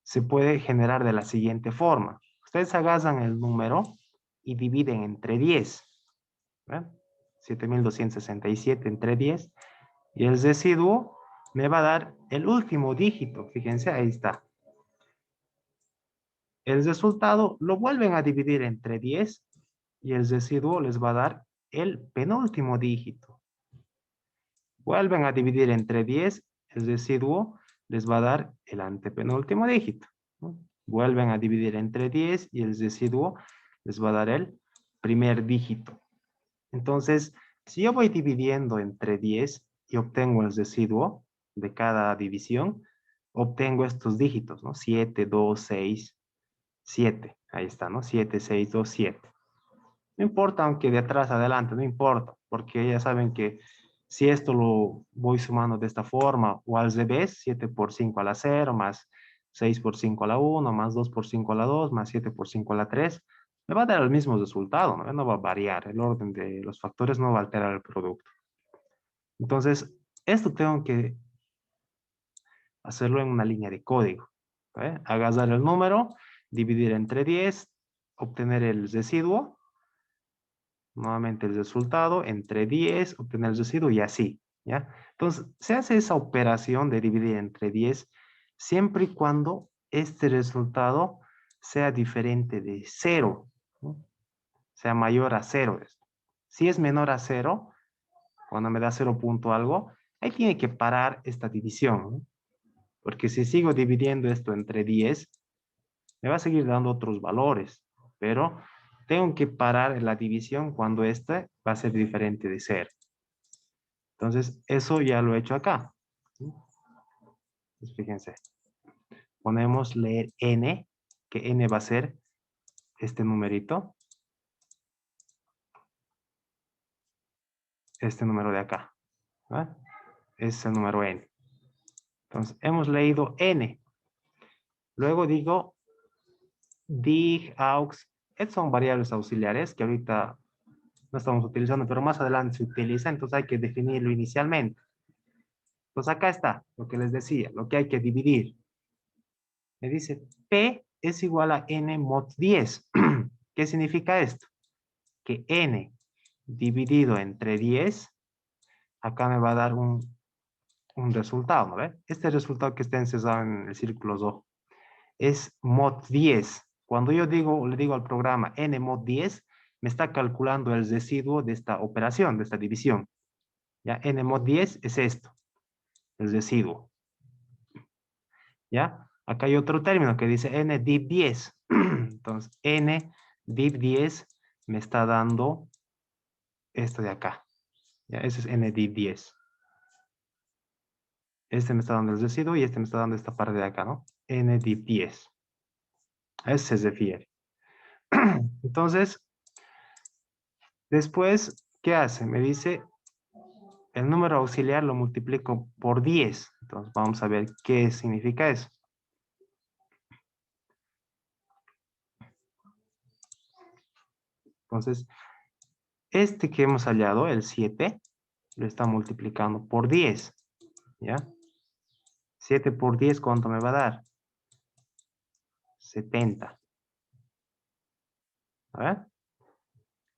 se puede generar de la siguiente forma. Ustedes agarran el número y dividen entre 10. ¿Ven? 7.267 entre 10. Y el residuo me va a dar el último dígito. Fíjense, ahí está. El resultado lo vuelven a dividir entre 10 y el residuo les va a dar el penúltimo dígito. Vuelven a dividir entre 10, el residuo les va a dar el antepenúltimo dígito, ¿no? Vuelven a dividir entre 10 y el residuo les va a dar el primer dígito. Entonces, si yo voy dividiendo entre 10 y obtengo el residuo de cada división, obtengo estos dígitos, ¿no? 7, 2, 6, 7. Ahí está, ¿no? 7, 6, 2, 7. No importa, aunque de atrás adelante, no importa, porque ya saben que si esto lo voy sumando de esta forma o al revés, 7 por 5 a la 0, más 6 por 5 a la 1, más 2 por 5 a la 2, más 7 por 5 a la 3, me va a dar el mismo resultado, ¿no? No va a variar, el orden de los factores no va a alterar el producto. Entonces, esto tengo que hacerlo en una línea de código. Agarrar el número, dividir entre 10, obtener el residuo, nuevamente el resultado, entre 10, obtener el residuo y así, ¿ya? Entonces, se hace esa operación de dividir entre 10 siempre y cuando este resultado sea diferente de 0, ¿no? Sea mayor a 0. Si es menor a 0, cuando me da 0 punto algo, ahí tiene que parar esta división, ¿no? Porque si sigo dividiendo esto entre 10, me va a seguir dando otros valores, pero tengo que parar la división cuando esta va a ser diferente de 0. Entonces, eso ya lo he hecho acá. Pues fíjense, ponemos leer n, que n va a ser este numerito, este número de acá, ¿va? Es el número n. Entonces, hemos leído n. Luego digo dig, aux, estas son variables auxiliares que ahorita no estamos utilizando, pero más adelante se utiliza, entonces hay que definirlo inicialmente. Entonces acá está lo que les decía, lo que hay que dividir. Me dice P es igual a N mod 10. ¿Qué significa esto? Que N dividido entre 10, acá me va a dar un resultado, ¿no ve? Este resultado que está encerrado en el círculo rojo es mod 10. Cuando yo le digo al programa N mod 10, me está calculando el residuo de esta operación, de esta división. Ya, N mod 10 es esto. el residuo. ¿Ya? Acá hay otro término que dice n div 10. Entonces, n div 10 me está dando esto de acá. ¿Ya? Ese es n div 10. Este me está dando el residuo y este me está dando esta parte de acá, ¿no? N div 10. A eso se refiere. Entonces, después, ¿qué hace? Me dice, el número auxiliar lo multiplico por 10. Entonces, vamos a ver qué significa eso. Entonces, este que hemos hallado, el 7, lo está multiplicando por 10. ¿Ya? 7 por 10, ¿cuánto me va a dar? 70. A ver.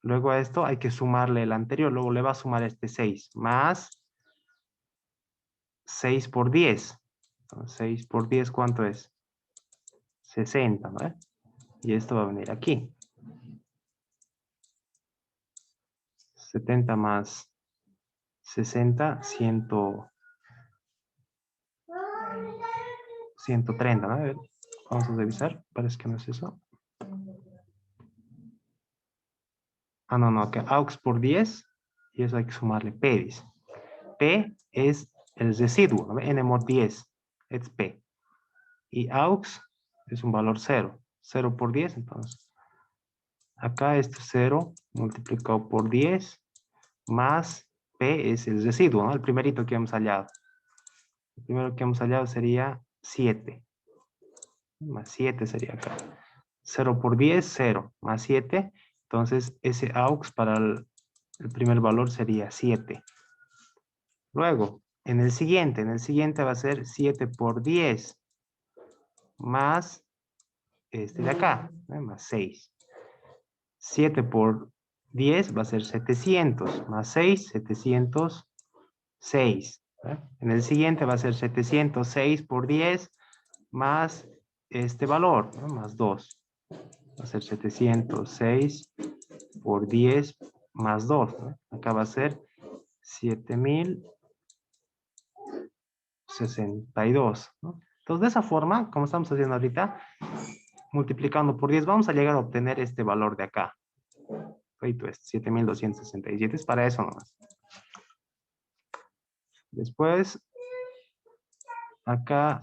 Luego a esto hay que sumarle el anterior. Luego le va a sumar este 6. Más 6 por 10. Entonces, 6 por 10, ¿cuánto es? 60, ¿no? Y esto va a venir aquí. 70 más 60, 130, ¿no? A ver, vamos a revisar. Parece que no es eso. Ah, no, no. Acá aux por 10. Y eso hay que sumarle P, dice. P es el residuo, ¿no? N mod 10 es P. Y aux es un valor 0. 0 por 10, entonces. Acá esto es 0 multiplicado por 10 más P es el residuo, ¿no? El primerito que hemos hallado. El primero que hemos hallado sería 7. Más 7 sería acá. 0 por 10, 0. Más 7. Entonces, ese aux para el primer valor sería 7. Luego, en el siguiente va a ser 7 por 10. Más este de acá, más 6. 7 por 10 va a ser 700. Más 6, 706. En el siguiente va a ser 706 por 10 más este valor, ¿no? Más 2. Va a ser 706 por 10 más 2. ¿No? Acá va a ser 7062. ¿No? Entonces, de esa forma, como estamos haciendo ahorita, multiplicando por 10, vamos a llegar a obtener este valor de acá. Esto es 7267. Es para eso nomás. Después, acá,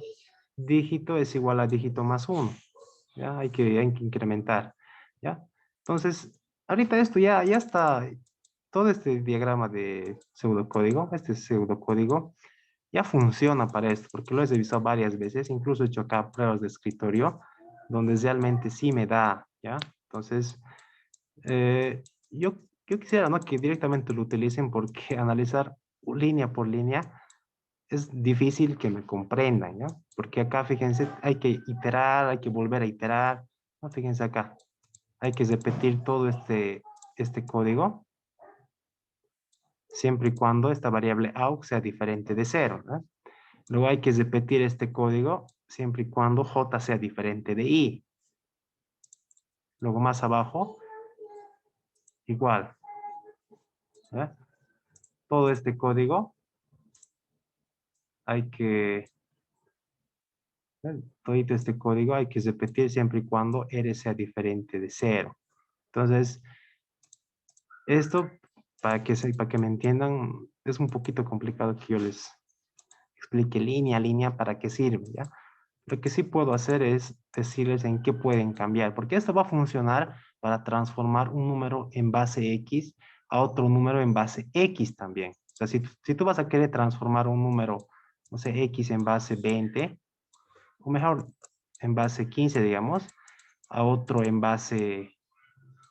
dígito es igual a dígito más 1. ¿Ya? Hay que incrementar. ¿Ya? Entonces, ahorita esto ya está, todo este diagrama de pseudocódigo, este pseudocódigo, ya funciona para esto, porque lo he revisado varias veces, incluso he hecho acá pruebas de escritorio, donde realmente sí me da, ¿ya? Entonces, yo quisiera, ¿no? Que directamente lo utilicen porque analizar línea por línea es difícil que me comprendan, ¿ya? Porque acá, fíjense, hay que iterar, hay que volver a iterar, ¿no? Fíjense acá, hay que repetir todo este código, siempre y cuando esta variable aux sea diferente de 0, ¿no? Luego hay que repetir este código siempre y cuando j sea diferente de i. Luego más abajo, igual. ¿Eh? Todo este código hay que, todo este código hay que repetir siempre y cuando r sea diferente de 0. Entonces, esto, para que me entiendan, es un poquito complicado que yo les explique línea a línea para qué sirve, ¿ya? Lo que sí puedo hacer es decirles en qué pueden cambiar, porque esto va a funcionar para transformar un número en base X a otro número en base X también. O sea, si tú vas a querer transformar un número, no sé, X en base 20, o mejor, en base 15, digamos, a otro en base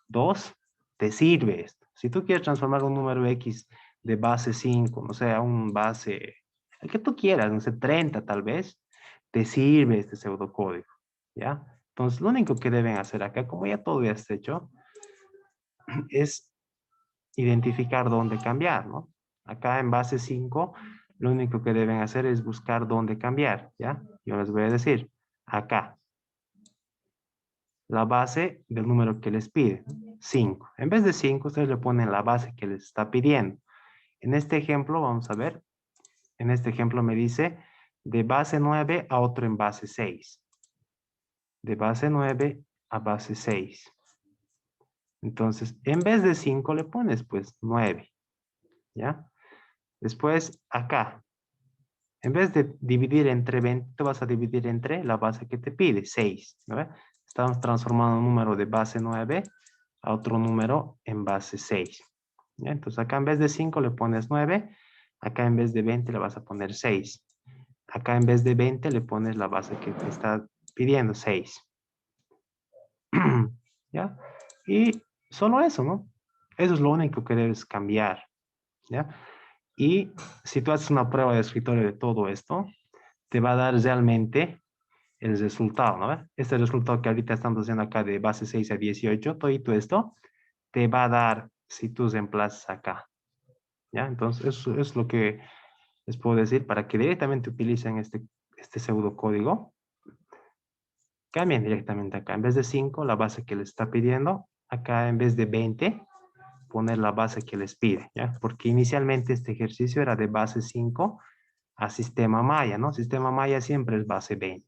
2, te sirve esto. Si tú quieres transformar un número X de base 5, no sé, a un base, el que tú quieras, no sé, 30 tal vez, te sirve este pseudocódigo, ¿ya? Entonces, lo único que deben hacer acá, como ya todo ya está hecho, es identificar dónde cambiar, ¿no? Acá en base 5, lo único que deben hacer es buscar dónde cambiar, ¿ya? Yo les voy a decir, acá, la base del número que les pide, 5. En vez de 5, ustedes le ponen la base que les está pidiendo. En este ejemplo, vamos a ver, En este ejemplo me dice de base 9 a otro en base 6. De base 9 a base 6. Entonces, en vez de 5 le pones pues 9. ¿Ya? Después, acá. En vez de dividir entre 20, te vas a dividir entre la base que te pide, 6. ¿No? Estamos transformando un número de base 9 a otro número en base 6. ¿Ya? Entonces, acá en vez de 5 le pones 9. Acá en vez de 20 le vas a poner 6. Acá en vez de 20 le pones la base que te está pidiendo, 6. ¿Ya? Y solo eso, ¿no? Eso es lo único que debes cambiar, ¿ya? Y si tú haces una prueba de escritorio de todo esto, te va a dar realmente el resultado, ¿no? Este resultado que ahorita estamos haciendo acá de base 6 a 18, todo esto, te va a dar si tú reemplazas acá, ¿ya? Entonces, eso es lo que les puedo decir para que directamente utilicen este pseudocódigo. Cambien directamente acá. En vez de 5, la base que les está pidiendo. Acá en vez de 20, poner la base que les pide, ¿ya? Porque inicialmente este ejercicio era de base 5 a sistema Maya, ¿no? Sistema Maya siempre es base 20.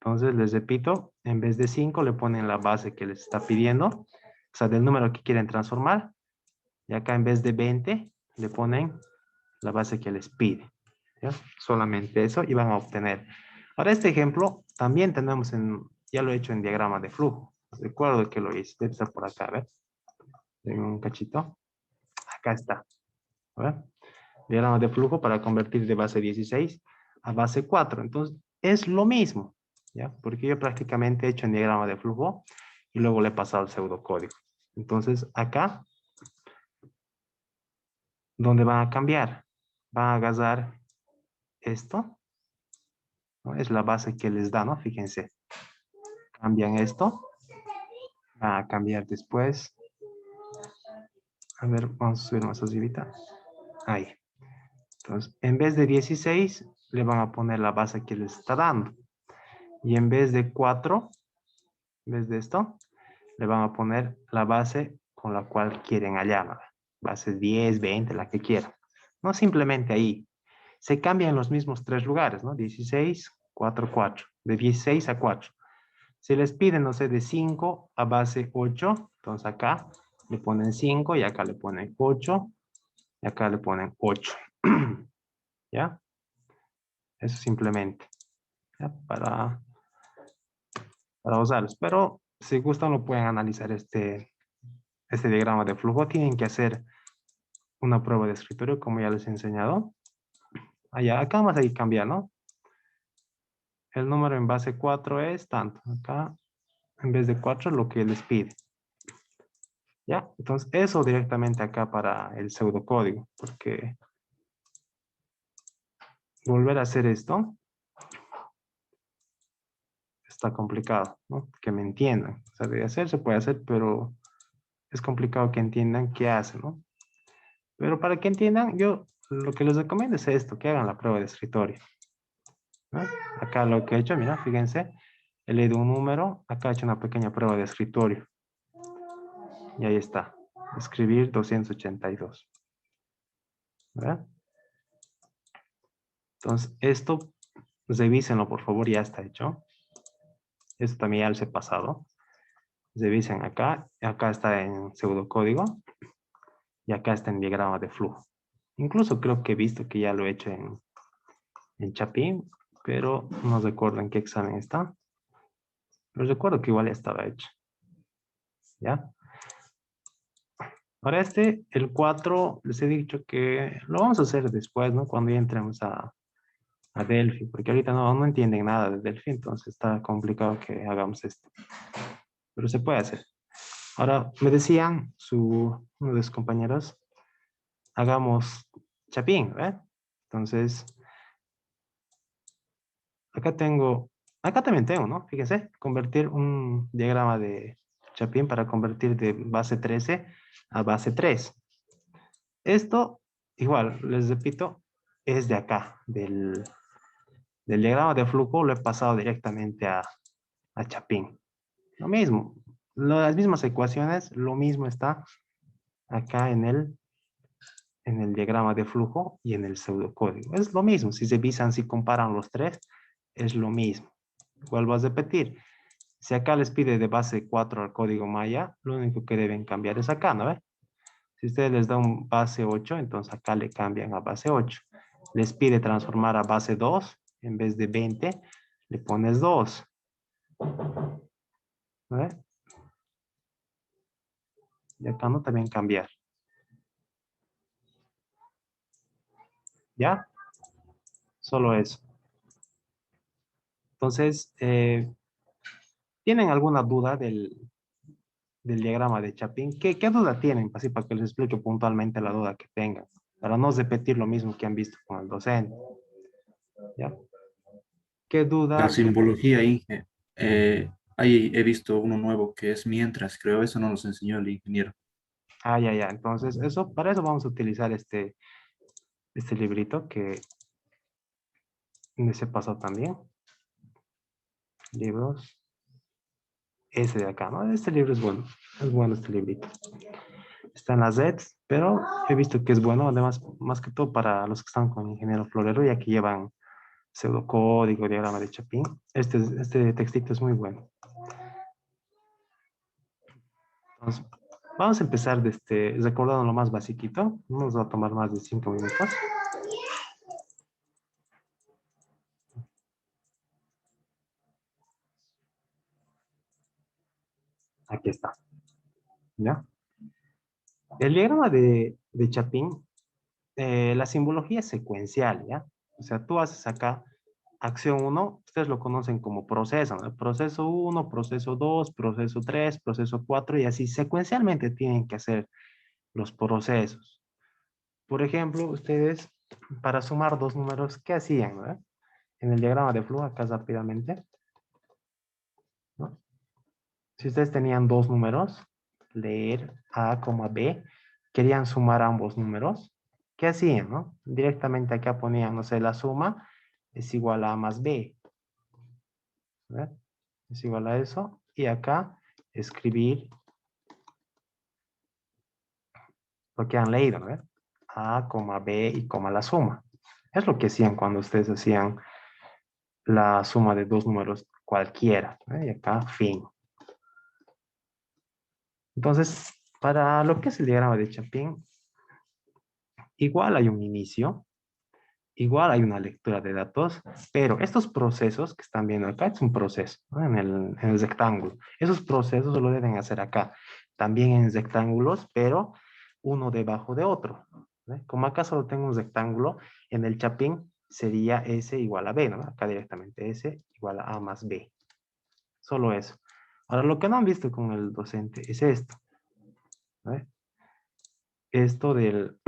Entonces, les repito, en vez de 5 le ponen la base que les está pidiendo, o sea, del número que quieren transformar. Y acá en vez de 20, le ponen la base que les pide, ¿ya? Solamente eso y van a obtener. Ahora, este ejemplo también tenemos ya lo he hecho en diagrama de flujo. Recuerdo que lo hice, debe estar por acá, ¿ves? Tengo un cachito. Acá está. ¿Ver? Diagrama de flujo para convertir de base 16 a base 4. Entonces, es lo mismo, ¿ya? Porque yo prácticamente he hecho en diagrama de flujo y luego le he pasado el pseudocódigo. Entonces, acá, ¿dónde van a cambiar? Van a agarrar esto, ¿no? Es la base que les da, ¿no? Fíjense. Cambian esto. Van a cambiar después. A ver, vamos a subir más arribita. Ahí. Entonces, en vez de 16, le van a poner la base que les está dando. Y en vez de 4, en vez de esto, le van a poner la base con la cual quieren allá, ¿no? Base 10, 20, la que quieran. No simplemente ahí. Se cambian los mismos tres lugares, ¿no? 16, 4, 4. De 16 a 4. Si les piden, no sé, de 5 a base 8, entonces acá le ponen 5 y acá le ponen 8 y acá le ponen 8. ¿Ya? Eso simplemente. ¿Ya? Para usarlos. Pero si gustan lo pueden analizar este diagrama de flujo. Tienen que hacer una prueba de escritorio como ya les he enseñado. Allá, acá vamos a ir cambiar, ¿no? El número en base 4 es tanto. Acá, en vez de 4, lo que les pide. ¿Ya? Entonces, eso directamente acá para el pseudocódigo. Porque volver a hacer esto está complicado, ¿no? Que me entiendan. O sea, de hacer se puede hacer, pero es complicado que entiendan qué hace, ¿no? Pero para que entiendan, yo lo que les recomiendo es esto, que hagan la prueba de escritorio, ¿no? Acá lo que he hecho, mira, fíjense, he leído un número, acá he hecho una pequeña prueba de escritorio. Y ahí está, escribir 282. ¿Verdad? Entonces, esto, revísenlo, por favor, ya está hecho. Esto también ya les he pasado. Revisen acá, acá está en pseudocódigo y acá está en diagrama de flujo. Incluso creo que he visto que ya lo he hecho en Chapin, pero no recuerdo en qué examen está. Pero recuerdo que igual ya estaba hecho. ¿Ya? Ahora el 4, les he dicho que lo vamos a hacer después, ¿no? Cuando ya entremos a Delphi, porque ahorita no entienden nada de Delphi, entonces está complicado que hagamos esto. Pero se puede hacer. Ahora, me decían uno de sus compañeros, hagamos Chapin, ¿eh? Entonces, acá también tengo, ¿no? Fíjense, convertir un diagrama de Chapin para convertir de base 13 a base 3. Esto, igual, les repito, es de acá, del diagrama de flujo, lo he pasado directamente a Chapin. Lo mismo, las mismas ecuaciones, lo mismo está acá en el en el diagrama de flujo y en el pseudocódigo. Es lo mismo, si se visan, si comparan los tres, es lo mismo. Vuelvo a repetir, si acá les pide de base 4 al código Maya, lo único que deben cambiar es acá, ¿no ve? Si ustedes les dan un base 8, entonces acá le cambian a base 8. Les pide transformar a base 2, en vez de 20, le pones 2. ¿No ve? Y acá no también cambiar. ¿Ya? Solo eso. Entonces, ¿tienen alguna duda del diagrama de Chapin? ¿Qué duda tienen? Así para que les explique puntualmente la duda que tengan. Para no repetir lo mismo que han visto con el docente. ¿Ya? ¿Qué La duda? simbología, Inge. Ahí he visto uno nuevo que es mientras, creo, eso no nos enseñó el ingeniero. Ah, ya, ya. Entonces, para eso vamos a utilizar este librito que se pasó también. Libros. Ese de acá, ¿no? Este libro es bueno. Es bueno este librito. Está en las Zs, pero he visto que es bueno, además, más que todo para los que están con ingeniero florero, ya que llevan pseudocódigo, diagrama de Chapin. Este textito es muy bueno. Entonces, vamos a empezar recordando lo más basiquito. No nos va a tomar más de 5 minutos. Aquí está. ¿Ya? El diagrama de Chapin, la simbología es secuencial, ¿ya? O sea, tú haces acá acción 1, ustedes lo conocen como proceso, ¿no? Proceso 1, proceso 2, proceso 3, proceso 4 y así secuencialmente tienen que hacer los procesos. Por ejemplo, ustedes para sumar dos números, ¿qué hacían, no? En el diagrama de flujo, acá rápidamente, ¿no? Si ustedes tenían dos números, leer A, B, querían sumar ambos números, ¿qué hacían, no? Directamente acá ponían, no sé, la suma es igual a A más B, ¿verdad? Es igual a eso. Y acá escribir lo que han leído, ¿no? A, B y la suma. Es lo que hacían cuando ustedes hacían la suma de dos números cualquiera, ¿no? Y acá fin. Entonces, para lo que es el diagrama de Chapin, igual hay un inicio, igual hay una lectura de datos, pero estos procesos que están viendo acá es un proceso, ¿no? En el rectángulo. Esos procesos lo deben hacer acá, también en rectángulos, pero uno debajo de otro, ¿no? Como acá solo tengo un rectángulo, en el Chapin sería S igual a B, ¿no? Acá directamente S igual a A más B. Solo eso. Ahora, lo que no han visto con el docente es esto, ¿no? Esto del...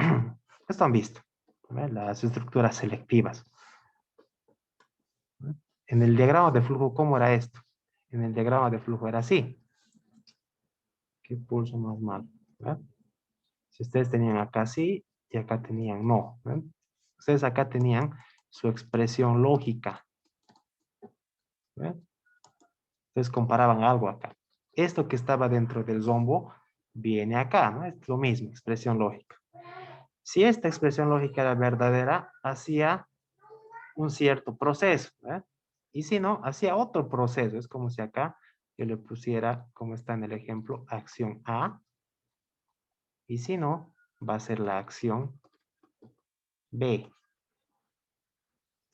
esto han visto, ¿no? Las estructuras selectivas. En el diagrama de flujo, ¿cómo era esto? En el diagrama de flujo era así. ¿Qué pulso más mal? ¿Verdad? Si ustedes tenían acá sí y acá tenían no. ¿Verdad? Ustedes acá tenían su expresión lógica. ¿Verdad? Entonces comparaban algo acá. Esto que estaba dentro del rombo viene acá, ¿no? Es lo mismo, expresión lógica. Si esta expresión lógica era verdadera, hacía un cierto proceso, ¿verdad? Y si no, hacía otro proceso. Es como si acá yo le pusiera, como está en el ejemplo, acción A. Y si no, va a ser la acción B,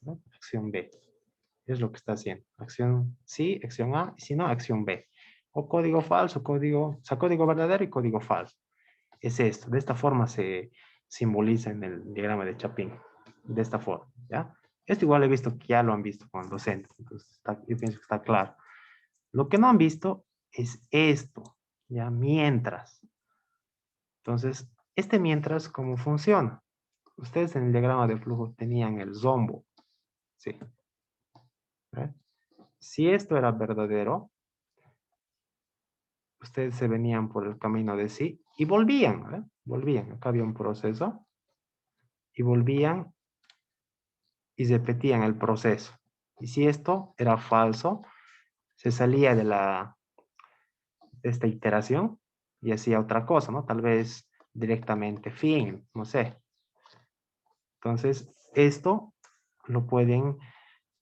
¿no? Acción B. Es lo que está haciendo. Acción sí, acción A. Y si no, acción B. O código falso, código verdadero y código falso. Es esto. De esta forma se simboliza en el diagrama de Chapin. De esta forma, ¿ya? Esto igual he visto que ya lo han visto con el docente. Entonces, yo pienso que está claro. Lo que no han visto es esto, ¿ya? Mientras. Entonces, mientras, ¿cómo funciona? Ustedes en el diagrama de flujo tenían el rombo, ¿sí? ¿Ve? Si esto era verdadero, ustedes se venían por el camino de sí y volvían, ¿ve? Volvían. Acá había un proceso y volvían y repetían el proceso. Y si esto era falso, se salía de esta iteración y hacía otra cosa, ¿no? Tal vez directamente fin, no sé. Entonces, esto lo pueden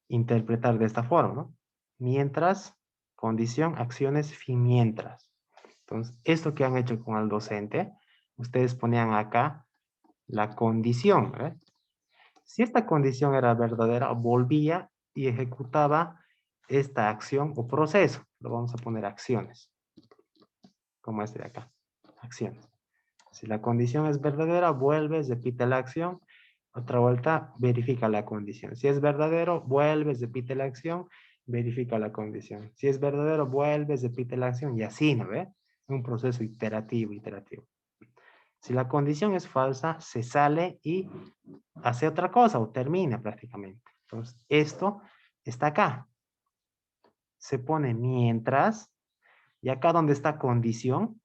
interpretar de esta forma, ¿no? Mientras, condición, acciones, fin, mientras. Entonces, esto que han hecho con el docente, ustedes ponían acá la condición, ¿eh? Si esta condición era verdadera, volvía y ejecutaba esta acción o proceso. Lo vamos a poner acciones, como este de acá, acciones. Si la condición es verdadera, vuelves, repite la acción, otra vuelta, verifica la condición. Si es verdadero, vuelves, repite la acción, verifica la condición. Si es verdadero, vuelves, repite la acción y así, ¿no ve? Un proceso iterativo, iterativo. Si la condición es falsa, se sale y hace otra cosa o termina prácticamente. Entonces, esto está acá. Se pone mientras, y acá donde está condición,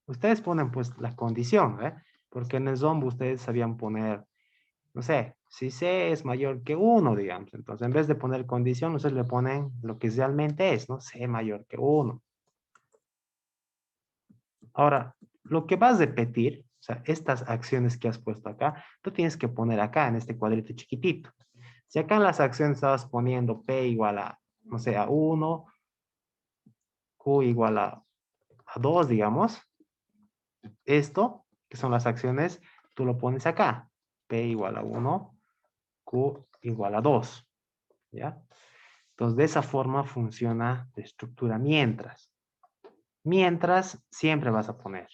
ustedes ponen pues la condición, ¿eh? Porque en el Zombo ustedes sabían poner, no sé, si C es mayor que 1, digamos. Entonces, en vez de poner condición, ustedes le ponen lo que realmente es, ¿no? C mayor que 1. Ahora, lo que vas a repetir, o sea, estas acciones que has puesto acá, tú tienes que poner acá en este cuadrito chiquitito. Si acá en las acciones estabas poniendo P igual a, no sé, a 1, Q igual a 2, digamos, esto, que son las acciones, tú lo pones acá. P igual a 1, Q igual a 2. ¿Ya? Entonces, de esa forma funciona la estructura mientras. Mientras, siempre vas a poner.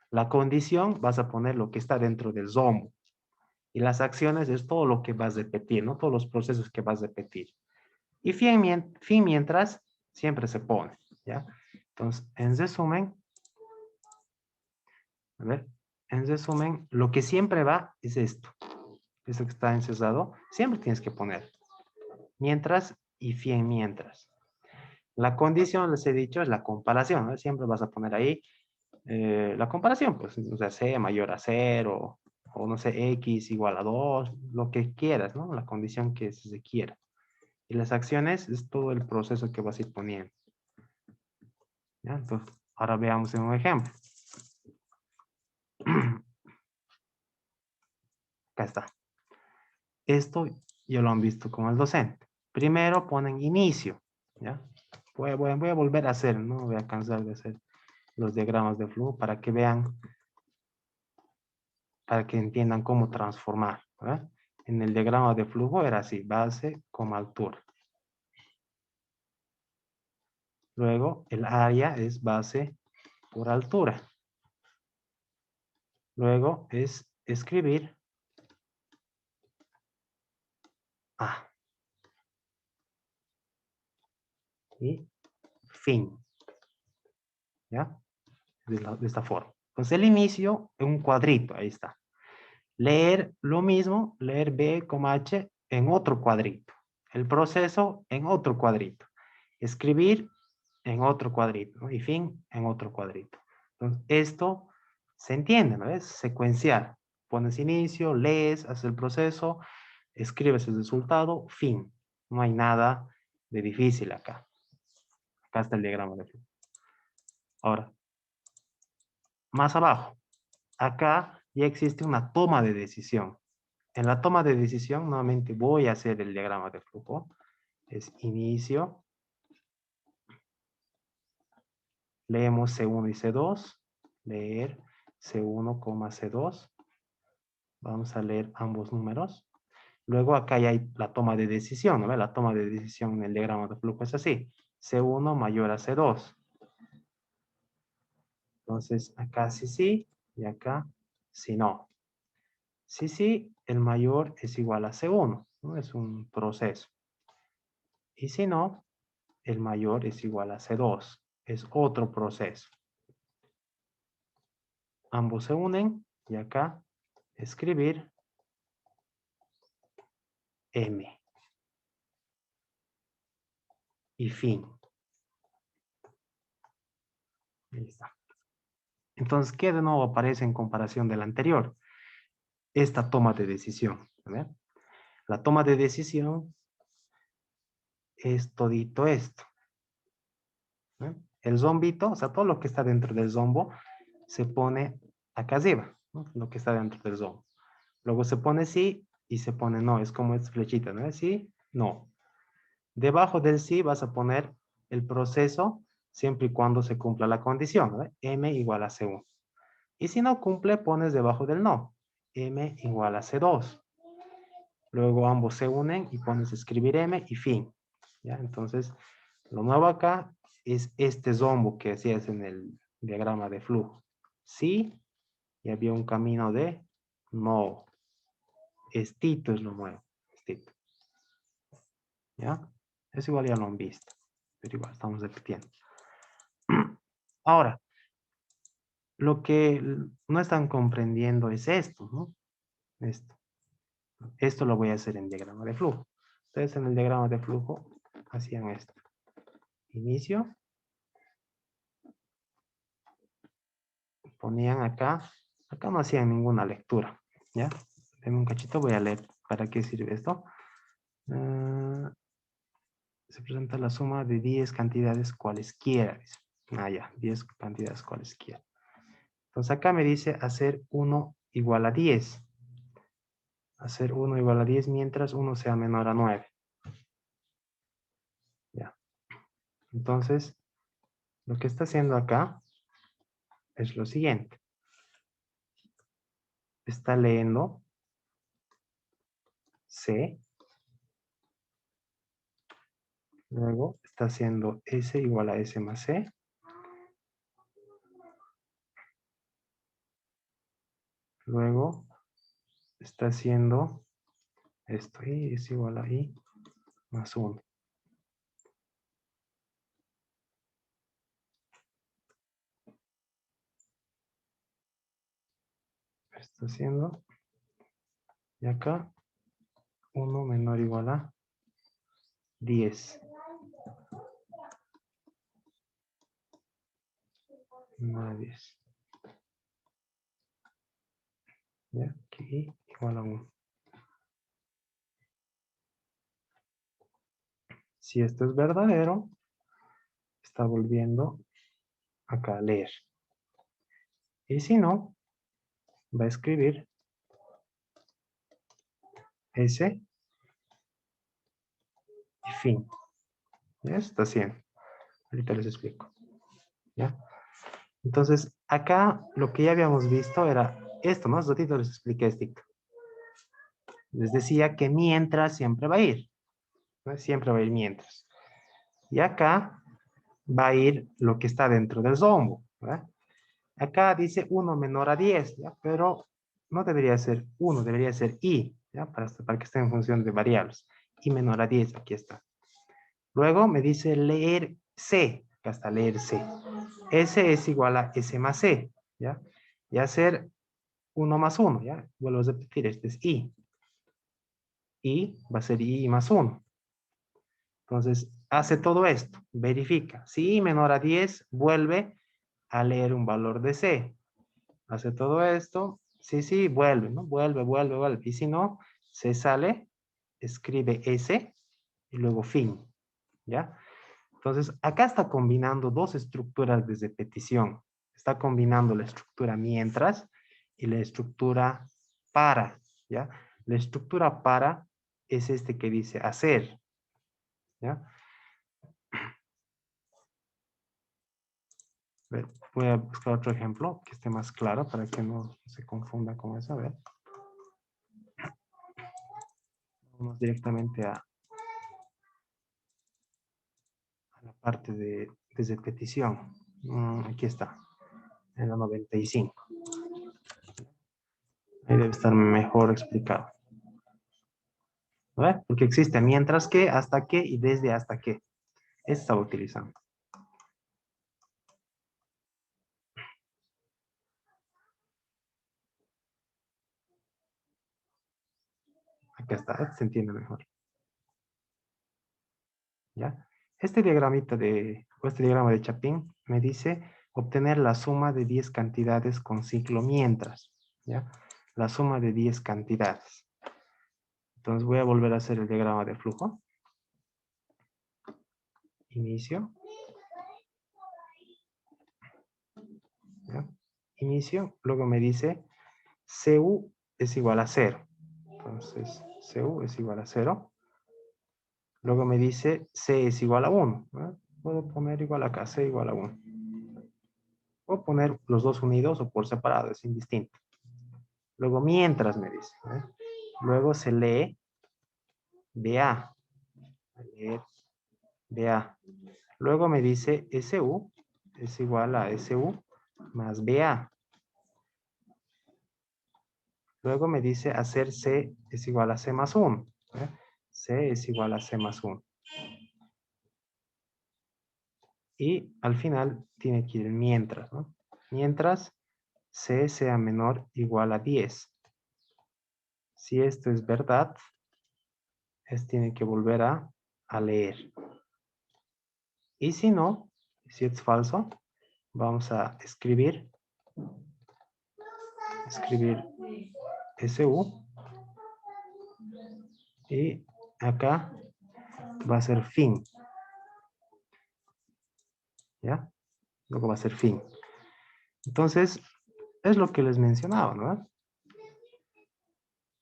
La condición, vas a poner lo que está dentro del Zombo. Y las acciones es todo lo que vas a repetir, ¿no? Todos los procesos que vas a repetir. Y fin mientras, siempre se pone, ¿ya? Entonces, en resumen, a ver, en resumen, lo que siempre va es esto. Esto que está encerrado, siempre tienes que poner. Mientras y fin mientras. La condición, les he dicho, es la comparación, ¿no? Siempre vas a poner ahí la comparación, pues, o sea, C mayor a 0, o no sé, X igual a 2, lo que quieras, ¿no? La condición que se quiera. Y las acciones es todo el proceso que vas a ir poniendo. ¿Ya? Entonces, ahora veamos en un ejemplo. Acá está. Esto ya lo han visto con el docente. Primero ponen inicio. ¿Ya? Voy a volver a hacer, no voy a cansar de hacer los diagramas de flujo para que vean, para que entiendan cómo transformar. ¿Verdad? En el diagrama de flujo era así, base, altura. Luego el área es base por altura. Luego es escribir A. Y fin. ¿Ya? De esta forma. Entonces el inicio en un cuadrito, ahí está. Leer lo mismo, leer B, H en otro cuadrito. El proceso en otro cuadrito. Escribir en otro cuadrito, ¿no? Y fin en otro cuadrito. Entonces esto se entiende, ¿no? Es secuencial. Pones inicio, lees, haces el proceso, escribes el resultado, fin. No hay nada de difícil acá. Acá está el diagrama de flujo. Ahora, más abajo, acá ya existe una toma de decisión. En la toma de decisión, nuevamente voy a hacer el diagrama de flujo. Es inicio. Leemos C1 y C2. Leer C1, C2. Vamos a leer ambos números. Luego acá ya hay la toma de decisión, ¿no? La toma de decisión en el diagrama de flujo es así. C1 mayor a C2. Entonces, acá sí, y acá sí no. Sí, el mayor es igual a C1, ¿no? Es un proceso. Y si no, el mayor es igual a C2. Es otro proceso. Ambos se unen y acá escribir M. Y fin. Ahí está. Entonces, ¿qué de nuevo aparece en comparación del anterior? Esta toma de decisión. ¿Ver? La toma de decisión es todito esto. ¿Ver? El zombito, o sea, todo lo que está dentro del zombo se pone acá arriba, ¿no? Lo que está dentro del zombo. Luego se pone así y se pone no, es como esta flechita, ¿no? Sí, no. Debajo del sí vas a poner el proceso siempre y cuando se cumpla la condición, ¿no? M igual a C1. Y si no cumple, pones debajo del no, M igual a C2. Luego ambos se unen y pones escribir M y fin. ¿Ya? Entonces, lo nuevo acá es este zombo que hacías en el diagrama de flujo. Sí, y había un camino de no. Estito es lo nuevo. Estito. ¿Ya? Eso igual ya lo han visto. Pero igual estamos repitiendo. Ahora, lo que no están comprendiendo es esto, ¿no? Esto. Esto lo voy a hacer en diagrama de flujo. Ustedes en el diagrama de flujo hacían esto. Inicio. Ponían acá. Acá no hacían ninguna lectura. ¿Ya? Denme un cachito, voy a leer para qué sirve esto. Se presenta la suma de 10 cantidades cualesquiera. Ah, ya, 10 cantidades cualesquiera. Entonces acá me dice hacer 1 igual a 10. Hacer 1 igual a 10 mientras 1 sea menor a 9. Ya. Entonces, lo que está haciendo acá es lo siguiente. Está leyendo C. Luego está haciendo S igual a S más C. Luego está haciendo esto. Y es igual a I más 1. Está haciendo. Y acá 1 menor o igual a 10. Menor a 10. ¿Ya? Aquí igual a 1. Si esto es verdadero, está volviendo acá a leer. Y si no, va a escribir S y fin. ¿Ya? Está haciendo. Ahorita les explico. ¿Ya? Entonces, acá lo que ya habíamos visto era esto, ¿no? Hace ratito les expliqué esto. Les decía que mientras siempre va a ir. ¿No? Siempre va a ir mientras. Y acá va a ir lo que está dentro del zombo. ¿Verdad? Acá dice 1 menor a 10, ¿ya? Pero no debería ser 1, debería ser I, ¿ya? Para que esté en función de variables. I menor a 10, aquí está. Luego me dice leer C, acá está leer C. S es igual a S más C, ¿ya? Y hacer 1 más 1, ¿ya? Vuelvo a repetir, este es I. I va a ser I más 1. Entonces, hace todo esto, verifica. Si I menor a 10, vuelve a leer un valor de C. Hace todo esto, sí, vuelve, ¿no? Vuelve. Y si no, se sale, escribe S y luego fin, ¿ya? Entonces, acá está combinando dos estructuras de repetición. Está combinando la estructura mientras y la estructura para, ¿ya? La estructura para es este que dice hacer, ¿ya? A ver, voy a buscar otro ejemplo que esté más claro para que no se confunda con eso. A ver. Vamos directamente a la parte de repetición. Aquí está, en la 95. Ahí debe estar mejor explicado. ¿Vale? Porque existe mientras que, hasta que y desde hasta que. Esta estaba utilizando. Acá está, se entiende mejor. ¿Ya? Este diagramita este diagrama de Chapin me dice obtener la suma de 10 cantidades con ciclo mientras. ¿Ya? La suma de 10 cantidades. Entonces voy a volver a hacer el diagrama de flujo. Inicio. ¿Ya? Inicio. Luego me dice CU es igual a 0. Entonces, CU es igual a 0. Luego me dice C es igual a 1. Puedo poner igual acá, C igual a 1. Puedo poner los dos unidos o por separado, es indistinto. Luego mientras me dice. Luego se lee BA. Leer BA. Luego me dice SU es igual a SU más BA. Luego me dice hacer C es igual a C más 1. C es igual a C más 1. Y al final tiene que ir el mientras, ¿no? Mientras C sea menor o igual a 10. Si esto es verdad, tiene que volver a leer. Y si no, si es falso, vamos a escribir SU. Y acá va a ser fin. ¿Ya? Luego va a ser fin. Entonces, es lo que les mencionaba, ¿no?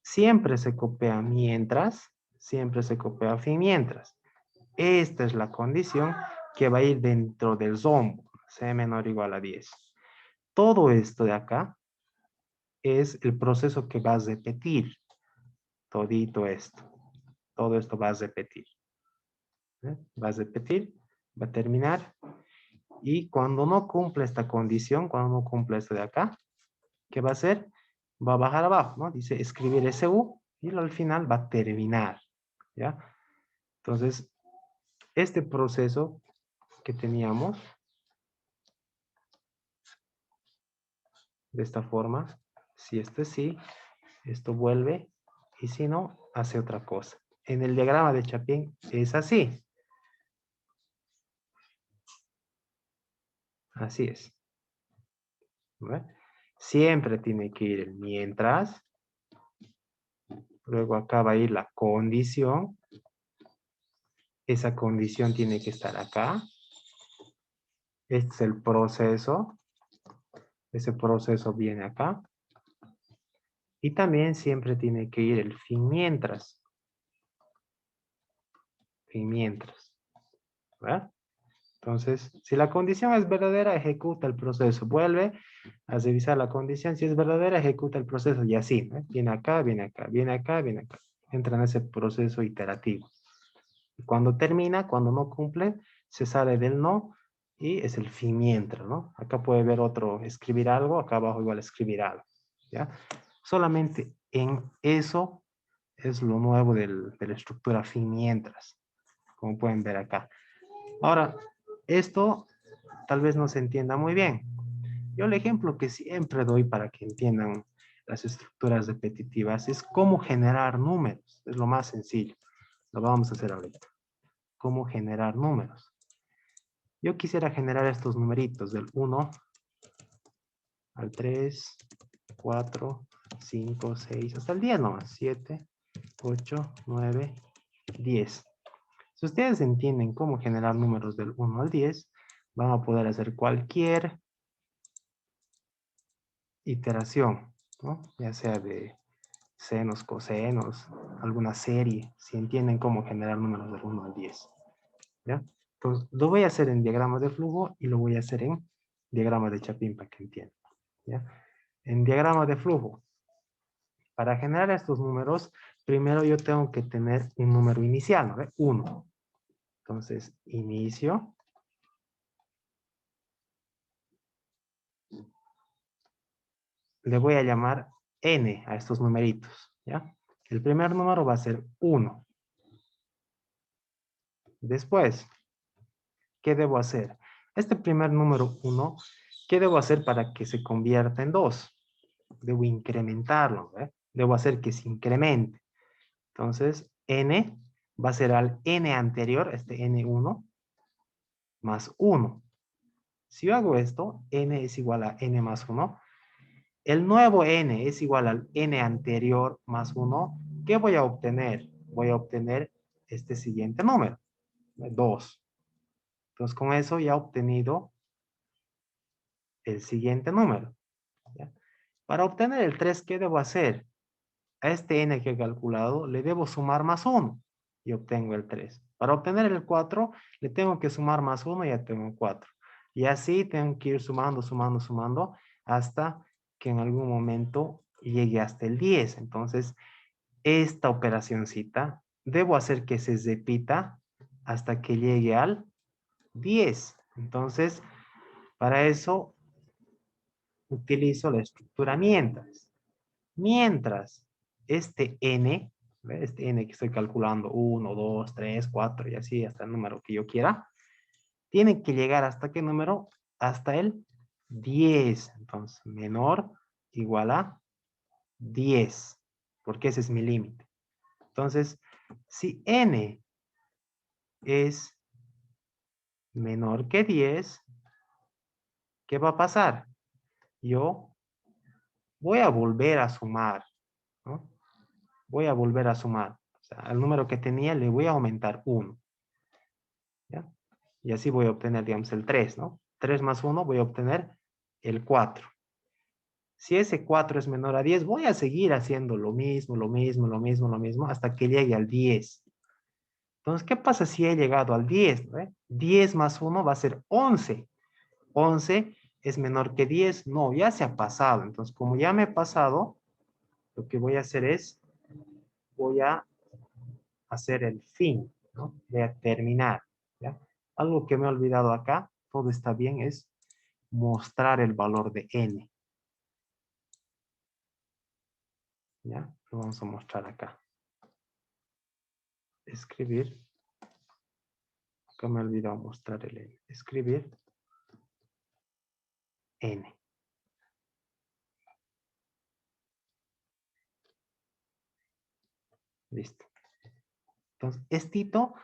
Siempre se copia mientras, siempre se copia fin mientras. Esta es la condición que va a ir dentro del zombo, C menor o igual a 10. Todo esto de acá es el proceso que va a repetir. Todito esto. Todo esto va a repetir. Va a repetir, va a terminar. Y cuando no cumple esta condición, cuando no cumple esto de acá, ¿qué va a hacer? Va a bajar abajo, ¿no? Dice escribir SU y al final va a terminar. ¿Ya? Entonces, este proceso que teníamos de esta forma, si esto es sí, esto vuelve y si no, hace otra cosa. En el diagrama de Chapin es así. Así es. ¿Ve? Siempre tiene que ir el mientras. Luego acá va a ir la condición. Esa condición tiene que estar acá. Este es el proceso. Ese proceso viene acá. Y también siempre tiene que ir el fin mientras. Fin mientras. ¿Verdad? Entonces, si la condición es verdadera, ejecuta el proceso. Vuelve a revisar la condición. Si es verdadera, ejecuta el proceso. Y así, ¿no? Viene acá, viene acá, viene acá, viene acá. Entra en ese proceso iterativo. Y cuando termina, cuando no cumple, se sale del no y es el fin mientras, ¿no? Acá puede ver otro, escribir algo. Acá abajo igual escribir algo. ¿Ya? Solamente en eso es lo nuevo de la estructura fin mientras. Como pueden ver acá. Ahora, esto tal vez no se entienda muy bien. Yo el ejemplo que siempre doy para que entiendan las estructuras repetitivas es cómo generar números. Es lo más sencillo. Lo vamos a hacer ahorita. Cómo generar números. Yo quisiera generar estos numeritos del 1 al 3, 4, 5, 6, hasta el 10 nomás. 7, 8, 9, 10. Si ustedes entienden cómo generar números del 1 al 10, van a poder hacer cualquier iteración, ¿no? Ya sea de senos, cosenos, alguna serie, si entienden cómo generar números del 1 al 10. ¿Ya? Entonces, lo voy a hacer en diagrama de flujo y lo voy a hacer en diagrama de Chapin para que entiendan. ¿Ya? En diagrama de flujo, para generar estos números, primero yo tengo que tener un número inicial, ¿no? 1. Entonces, inicio. Le voy a llamar n a estos numeritos, ¿ya? El primer número va a ser 1. Después, ¿qué debo hacer? Este primer número 1, ¿qué debo hacer para que se convierta en 2? Debo incrementarlo, ¿eh? Debo hacer que se incremente. Entonces, n va a ser al n anterior, este n1, más 1. Si yo hago esto, n es igual a n más 1. El nuevo n es igual al n anterior más 1. ¿Qué voy a obtener? Voy a obtener este siguiente número, 2. Entonces, con eso ya he obtenido el siguiente número. ¿Ya? Para obtener el 3, ¿qué debo hacer? a este n que he calculado le debo sumar más 1 y obtengo el 3. Para obtener el 4 le tengo que sumar más 1 y ya tengo 4. Y así tengo que ir sumando, sumando, sumando hasta que en algún momento llegue hasta el 10. Entonces, esta operacioncita debo hacer que se repita hasta que llegue al 10. Entonces, para eso utilizo la estructura mientras. Mientras este n, ¿ve? Este n que estoy calculando, 1, 2, 3, 4 y así hasta el número que yo quiera, tiene que llegar hasta qué número? Hasta el 10. Entonces, menor igual a 10, porque ese es mi límite. Entonces, si n es menor que 10, ¿qué va a pasar? Yo voy a volver a sumar, ¿no? Voy a volver a sumar. O sea, al número que tenía le voy a aumentar 1. ¿Ya? Y así voy a obtener, digamos, el 3, ¿no? 3 más 1 voy a obtener el 4. Si ese 4 es menor a 10, voy a seguir haciendo lo mismo, lo mismo, lo mismo, lo mismo, hasta que llegue al 10. Entonces, ¿qué pasa si he llegado al 10? ¿No? 10 más 1 va a ser 11. 11 es menor que 10. No, ya se ha pasado. Entonces, como ya me he pasado, lo que voy a hacer es, voy a hacer el fin, ¿no? Voy a terminar, ¿ya? Algo que me he olvidado acá, todo está bien, es mostrar el valor de n. ¿Ya? Lo vamos a mostrar acá. Escribir. Acá me he olvidado mostrar el n. Escribir n. Listo. Entonces, estito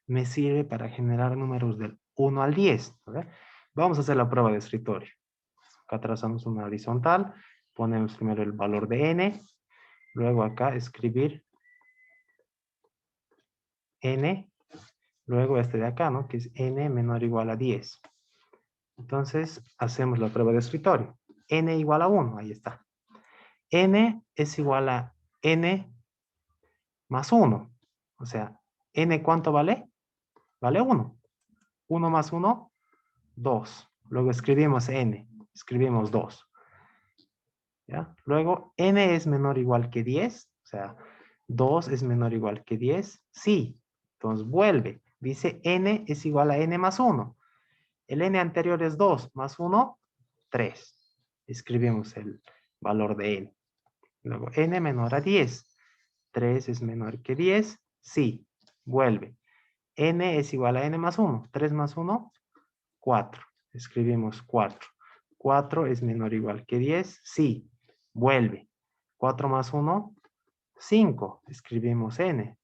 me sirve para generar números del 1 al 10. ¿Verdad? Vamos a hacer la prueba de escritorio. Acá trazamos una horizontal. Ponemos primero el valor de n. Luego acá escribir n. Luego este de acá, ¿no? Que es n menor o igual a 10. Entonces, hacemos la prueba de escritorio. N igual a 1, ahí está. N es igual a n más 1. O sea, n ¿cuánto vale? Vale 1. 1 más 1, 2. Luego escribimos n. Escribimos 2. ¿Ya? Luego, n es menor o igual que 10. O sea, 2 es menor o igual que 10. Sí. Entonces, vuelve. Dice n es igual a n más 1. El n anterior es 2 más 1, 3. Escribimos el valor de n. Luego, n menor a 10. 3 es menor que 10. Sí. Vuelve. N es igual a n más 1. 3 más 1, 4. Escribimos 4. 4 es menor o igual que 10. Sí. Vuelve. 4 más 1, 5. Escribimos n.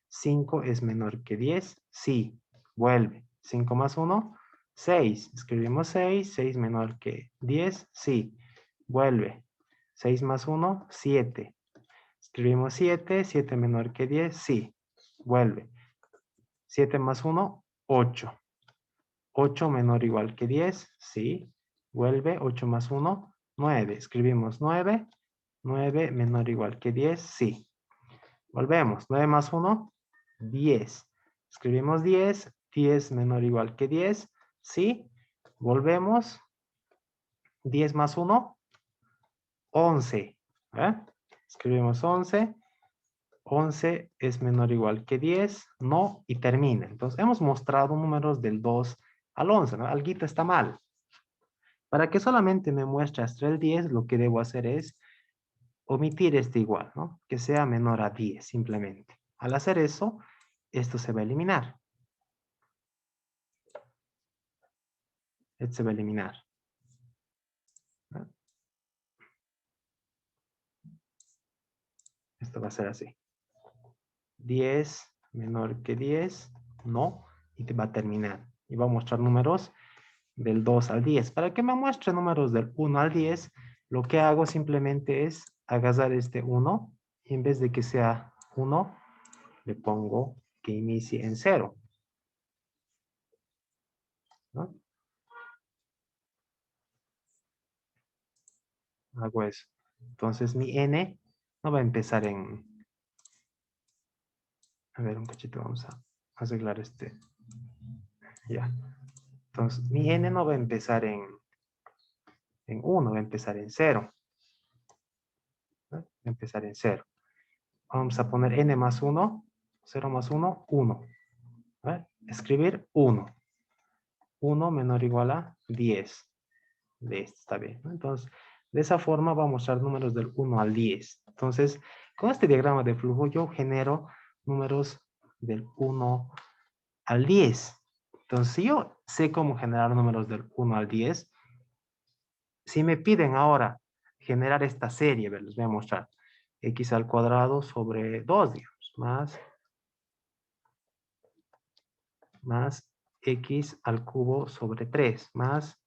5 es menor que 10. Sí. Vuelve. 5 más 1, 6. Escribimos 6. 6 menor que 10. Sí. Vuelve. 6 más 1, 7. Escribimos 7. 7 menor que 10. Sí. Vuelve. 7 más 1, 8. 8 menor o igual que 10. Sí. Vuelve. 8 más 1, 9. Escribimos 9. 9 menor o igual que 10. Sí. Volvemos. 9 más 1, 10. Escribimos 10. 10 menor o igual que 10. Sí. Volvemos. 10 más 1, 11. ¿Eh? Escribimos 11. 11 es menor o igual que 10. No. Y termina. Entonces, hemos mostrado números del 2 al 11. ¿No? Alguito está mal. Para que solamente me muestre hasta el 10, lo que debo hacer es omitir este igual, ¿no? Que sea menor a 10, simplemente. Al hacer eso, esto se va a eliminar. Esto se va a eliminar. ¿No? Esto va a ser así. 10 menor que 10, no, y te va a terminar. Y va a mostrar números del 2 al 10. Para que me muestre números del 1 al 10, lo que hago simplemente es agarrar este 1 y en vez de que sea 1, le pongo que inicie en 0. ¿No? Hago eso. Entonces mi n no va a empezar en... A ver, un cachito, vamos a arreglar este. Ya. Entonces, mi n no va a empezar en 1, va a empezar en 0. ¿No? Va a empezar en 0. Vamos a poner n más 1, 0 más 1, 1. ¿Vale? Escribir 1. 1 menor o igual a 10. Listo, está bien, ¿no? Entonces, de esa forma vamos a mostrar números del 1 al 10. Entonces, con este diagrama de flujo yo genero números del 1 al 10. Entonces, si yo sé cómo generar números del 1 al 10, si me piden ahora generar esta serie, a ver, les voy a mostrar. X al cuadrado sobre 2, digamos, más X al cubo sobre 3, más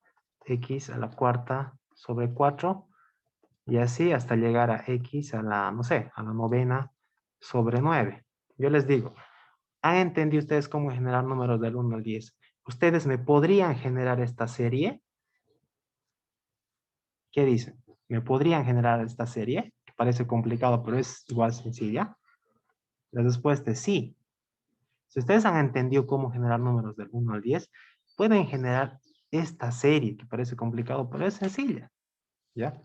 X a la cuarta sobre 4, y así hasta llegar a X a la, no sé, a la novena sobre 9. Yo les digo, ¿han entendido ustedes cómo generar números del 1 al 10? ¿Ustedes me podrían generar esta serie? ¿Qué dicen? ¿Me podrían generar esta serie? Que parece complicado, pero es igual sencilla. La respuesta es sí. Si ustedes han entendido cómo generar números del 1 al 10, pueden generar esta serie, que parece complicado, pero es sencilla. ¿Ya?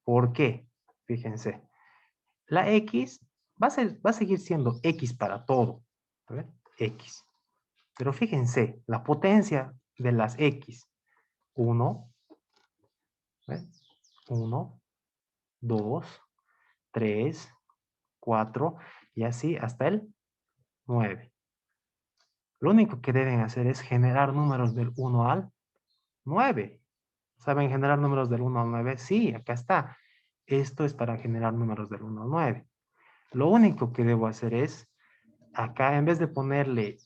¿Por qué? Fíjense. La X va a seguir siendo X para todo. A ver, X. Pero fíjense, la potencia de las X. 1, 1, 2, 3, 4, y así hasta el 9. Lo único que deben hacer es generar números del 1 al 9. ¿Saben generar números del 1 al 9? Sí, acá está. Esto es para generar números del 1 al 9. Lo único que debo hacer es, acá en vez de ponerle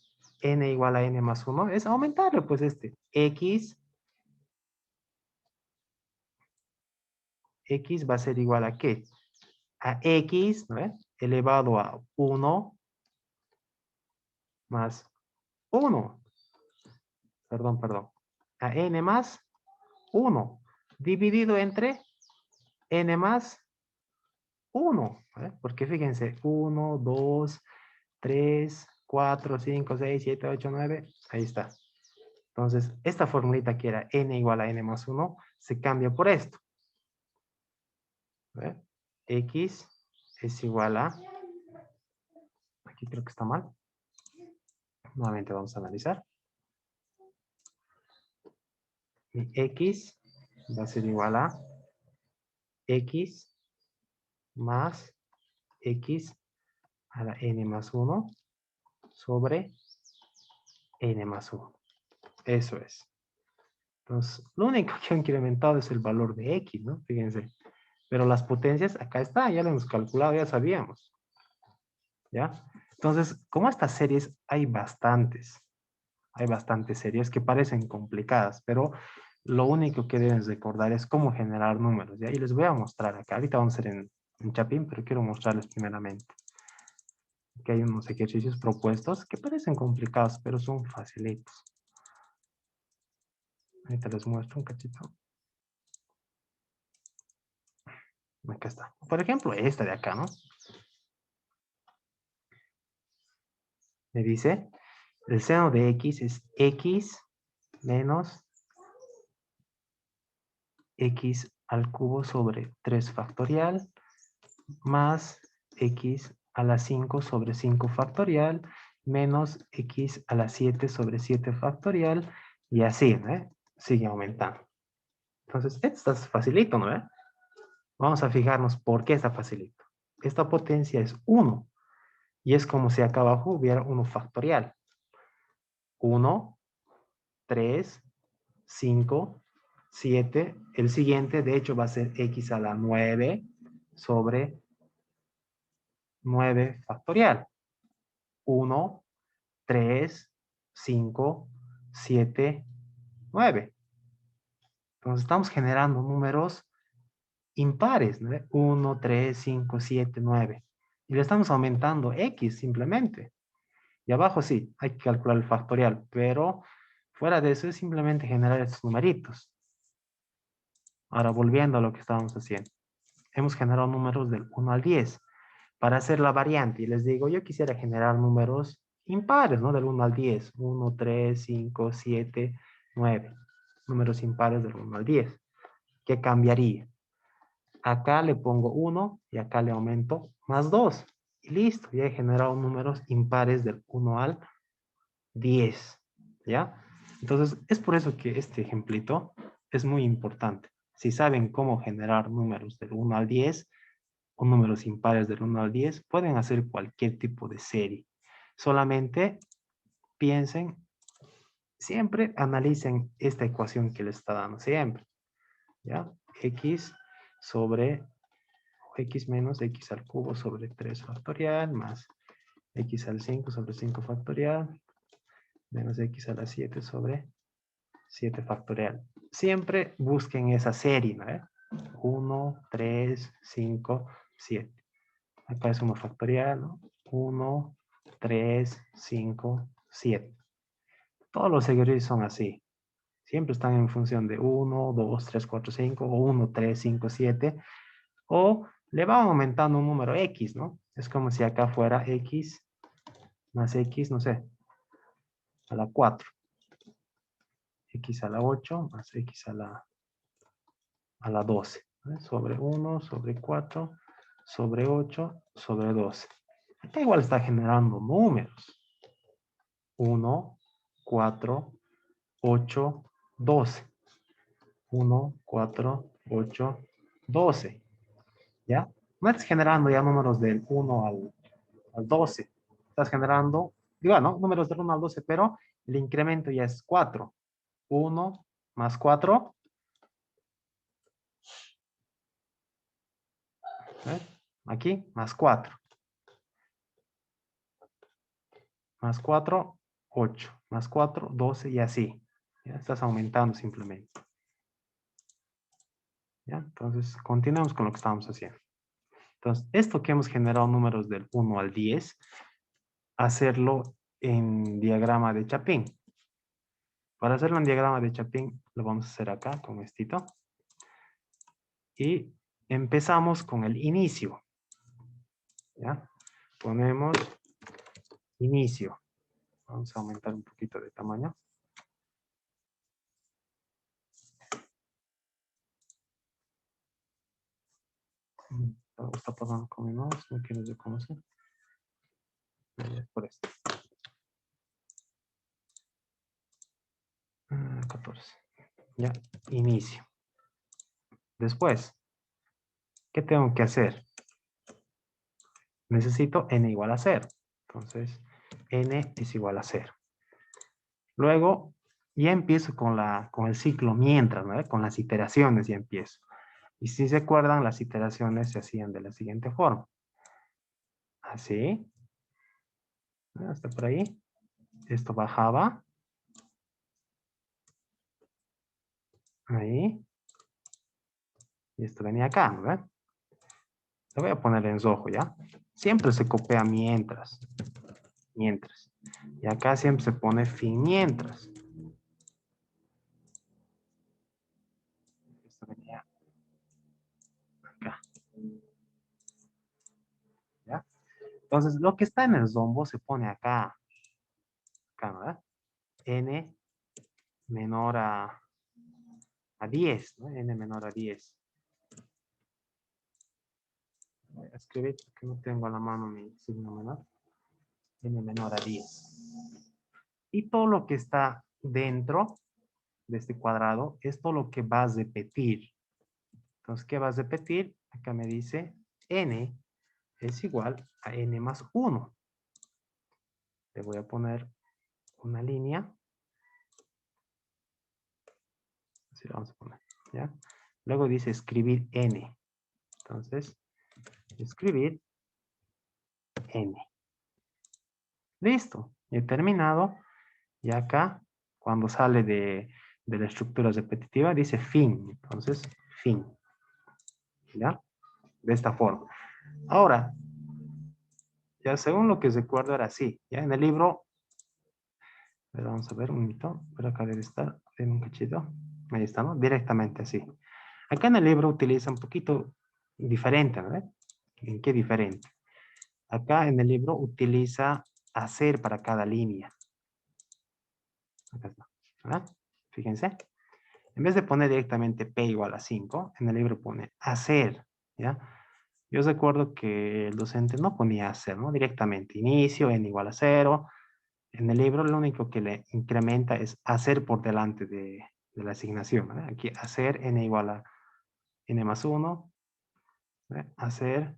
n igual a n más 1, es aumentarle pues x va a ser igual a ¿qué? A x, ¿no? Elevado a 1 más 1. Perdón. A n más 1. Dividido entre n más 1. Porque fíjense, 1, 2, 3, 4, 5, 6, 7, 8, 9. Ahí está. Entonces, esta formulita que era n igual a n más 1, se cambia por esto. X es igual a... Aquí creo que está mal. Nuevamente vamos a analizar. Y X va a ser igual a X más X a la n más 1 sobre n más 1. Eso es. Entonces, lo único que han incrementado es el valor de X, ¿no? Fíjense. Pero las potencias, acá está, ya lo hemos calculado, ya sabíamos. ¿Ya? Entonces, como estas series hay bastantes series que parecen complicadas, pero lo único que deben recordar es cómo generar números, ¿ya? Y les voy a mostrar acá. Ahorita vamos a hacer en Chapin, pero quiero mostrarles primeramente. Aquí hay unos ejercicios propuestos que parecen complicados, pero son facilitos. Ahorita les muestro un cachito. Acá está. Por ejemplo, esta de acá, ¿no? Me dice, el seno de X es X menos X al cubo sobre 3 factorial más X a la 5 sobre 5 factorial menos X a la 7 sobre 7 factorial y así, ¿no? Sigue aumentando. Entonces, esto es facilito, ¿no? Vamos a fijarnos por qué está facilito. Esta potencia es 1 y es como si acá abajo hubiera 1 factorial. 1, 3, 5, 7. El siguiente, de hecho, va a ser X a la 9 sobre 9 factorial. 1, 3, 5, 7, 9. Entonces estamos generando números impares, ¿no? 1, 3, 5, 7, 9. Y le estamos aumentando X simplemente. Y abajo sí, hay que calcular el factorial, pero fuera de eso es simplemente generar estos numeritos. Ahora volviendo a lo que estábamos haciendo. hemos generado números del 1 al 10. Para hacer la variante, y les digo, yo quisiera generar números impares, ¿no? Del 1 al 10. 1, 3, 5, 7, 9. Números impares del 1 al 10. ¿Qué cambiaría? Acá le pongo 1 y acá le aumento más 2. Y listo, ya he generado números impares del 1 al 10. ¿Ya? Entonces, es por eso que este ejemplito es muy importante. Si saben cómo generar números del 1 al 10 o números impares del 1 al 10, pueden hacer cualquier tipo de serie. Solamente piensen, siempre analicen esta ecuación que les está dando, siempre. ¿Ya? X sobre x menos x al cubo sobre 3 factorial más x al 5 sobre 5 factorial menos x a la 7 sobre 7 factorial. Siempre busquen esa serie, ¿no? 1, 3, 5, 7. Acá es 1 factorial, ¿no? 1, 3, 5, 7. Todos los ejercicios son así. Siempre están en función de 1, 2, 3, 4, 5, o 1, 3, 5, 7. O le va aumentando un número x, ¿no? Es como si acá fuera x más x, no sé, a la 4. X a la 8 más x a la 12. ¿Vale? Sobre 1, sobre 4, sobre 8, sobre 12. Acá igual está generando números. 1, 4, 8, 12. 1, 4, 8, 12. ¿Ya? No estás generando ya números del 1 al 12. Estás generando, digo, ¿no? Números del 1 al 12, pero el incremento ya es 4. 1 más 4. ¿Ves? Aquí, más 4. Más 4, 8. Más 4, 12 y así. Ya estás aumentando simplemente. ¿Ya? Entonces, continuemos con lo que estamos haciendo. Entonces, esto que hemos generado números del 1 al 10, hacerlo en diagrama de Chapin. Para hacerlo en diagrama de Chapin, lo vamos a hacer acá con estito. Y empezamos con el inicio. ¿Ya? Ponemos inicio. Vamos a aumentar un poquito de tamaño. Algo está pasando con mi mouse, no quiero reconocer. Por esto. 14. Ya, inicio. Después, ¿qué tengo que hacer? Necesito n igual a 0. Entonces, n es igual a 0. Luego, ya empiezo con el ciclo mientras, ¿no? Con las iteraciones ya empiezo. Y si se acuerdan, las iteraciones se hacían de la siguiente forma. Así. Hasta por ahí. Esto bajaba. Ahí. Y esto venía acá, ¿no? Lo voy a poner en rojo, ¿ya? Siempre se copia mientras. Mientras. Y acá siempre se pone fin mientras. Esto venía acá. ¿Ya? Entonces, lo que está en el zombo se pone acá. Acá, ¿no? N menor a 10, ¿no? N menor a 10. Voy a escribir porque no tengo a la mano mi signo menor. N menor a 10. Y todo lo que está dentro de este cuadrado es todo lo que va a repetir. Entonces, ¿qué va a repetir? Acá me dice n es igual a n más 1. Le voy a poner una línea. Así lo vamos a poner, ¿ya? Luego dice escribir n. Entonces, escribir n. Listo. He terminado. Y acá, cuando sale de la estructura repetitiva, dice fin. Entonces, fin. ¿Ya? De esta forma. Ahora, ya según lo que recuerdo era así. Ya en el libro, pero vamos a ver un minuto. Por acá debe estar. En un cachito. Ahí está, ¿no? Directamente así. Acá en el libro utiliza un poquito diferente, ¿no? ¿En qué diferente? Acá en el libro utiliza hacer para cada línea. Acá está, ¿verdad? Fíjense. En vez de poner directamente P igual a 5, en el libro pone hacer, ¿ya? Yo recuerdo que el docente no ponía hacer, ¿no? Directamente, inicio, n igual a 0. En el libro lo único que le incrementa es hacer por delante de la asignación, ¿verdad? Aquí hacer n igual a n más 1, ¿verdad? Hacer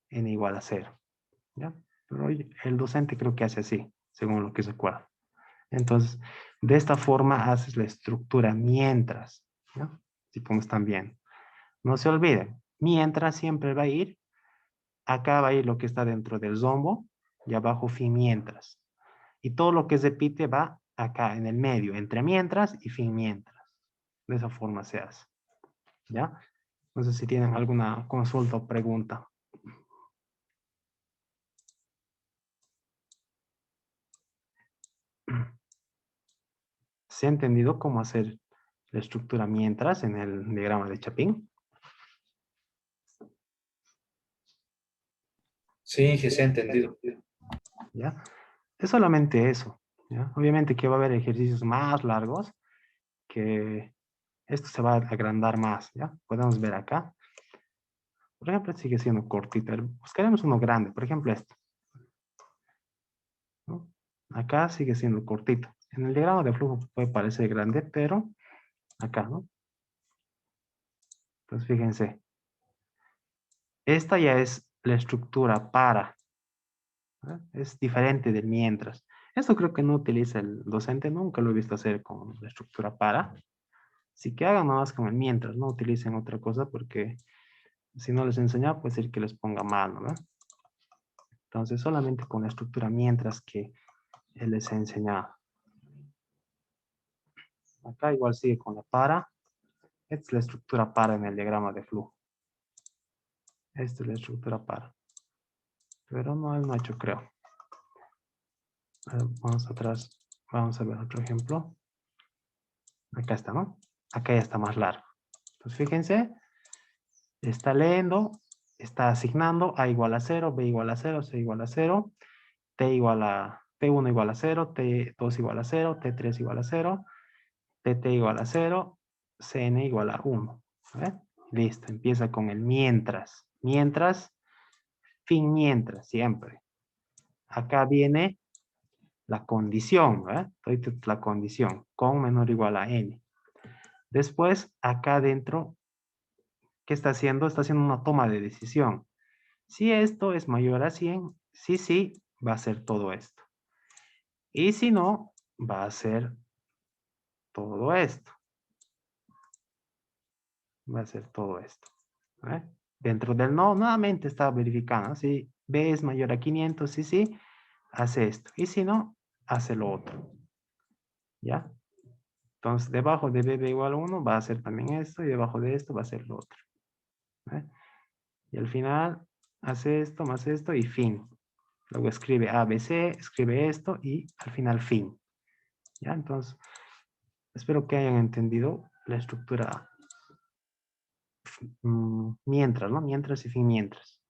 n igual a 0, ¿ya? Pero el docente creo que hace así, según lo que recuerdo. Entonces, de esta forma haces la estructura mientras, ¿no? Así como están viendo. No se olviden, mientras siempre va a ir, acá va a ir lo que está dentro del zombo y abajo fin mientras. Y todo lo que se repite va acá en el medio, entre mientras y fin mientras. De esa forma se hace, ¿ya? No sé si tienen alguna consulta o pregunta. ¿Se ha entendido cómo hacer la estructura mientras en el diagrama de Chapin? Sí, que se ha entendido. ¿Ya? Es solamente eso, ¿ya? Obviamente que va a haber ejercicios más largos que esto se va a agrandar más, ¿ya? Podemos ver acá. Por ejemplo, sigue siendo cortito. Buscaremos uno grande, por ejemplo este, ¿no? Acá sigue siendo cortito. En el diagrama de flujo puede parecer grande, pero acá, ¿no? Entonces, fíjense. Esta ya es la estructura para, ¿eh? Es diferente del mientras. Esto creo que no utiliza el docente, nunca lo he visto hacer con la estructura para. Así que hagan más con el mientras, no utilicen otra cosa porque si no les enseña puede ser que les ponga mal, ¿no? Entonces, solamente con la estructura mientras que él les ha enseñado. Acá igual sigue con la para. Esta es la estructura para en el diagrama de flujo. Esta es la estructura para. Pero no, él no ha hecho, creo. Vamos atrás. Vamos a ver otro ejemplo. Acá está, ¿no? Acá ya está más largo. Entonces, fíjense. Está leyendo. Está asignando A igual a 0, B igual a 0, C igual a 0, T igual a T1 igual a 0, T2 igual a 0, T3 igual a 0, TT igual a 0, CN igual a 1. ¿Ve? Listo, empieza con el mientras. Mientras, fin mientras, siempre. Acá viene la condición, ¿eh? La condición, con menor o igual a n. Después, acá adentro, ¿qué está haciendo? Está haciendo una toma de decisión. Si esto es mayor a 100, sí, va a ser todo esto. Y si no, va a ser todo esto. Va a ser todo esto. ¿Eh? Dentro del no, nuevamente está verificando. Si B es mayor a 500, sí, hace esto. Y si no, hace lo otro. ¿Ya? Entonces, debajo de B igual a 1 va a hacer también esto. Y debajo de esto va a ser lo otro. ¿Eh? Y al final, hace esto más esto y fin. Luego escribe ABC, escribe esto y al final fin. ¿Ya? Entonces, espero que hayan entendido la estructura mientras, ¿no? Mientras y fin mientras.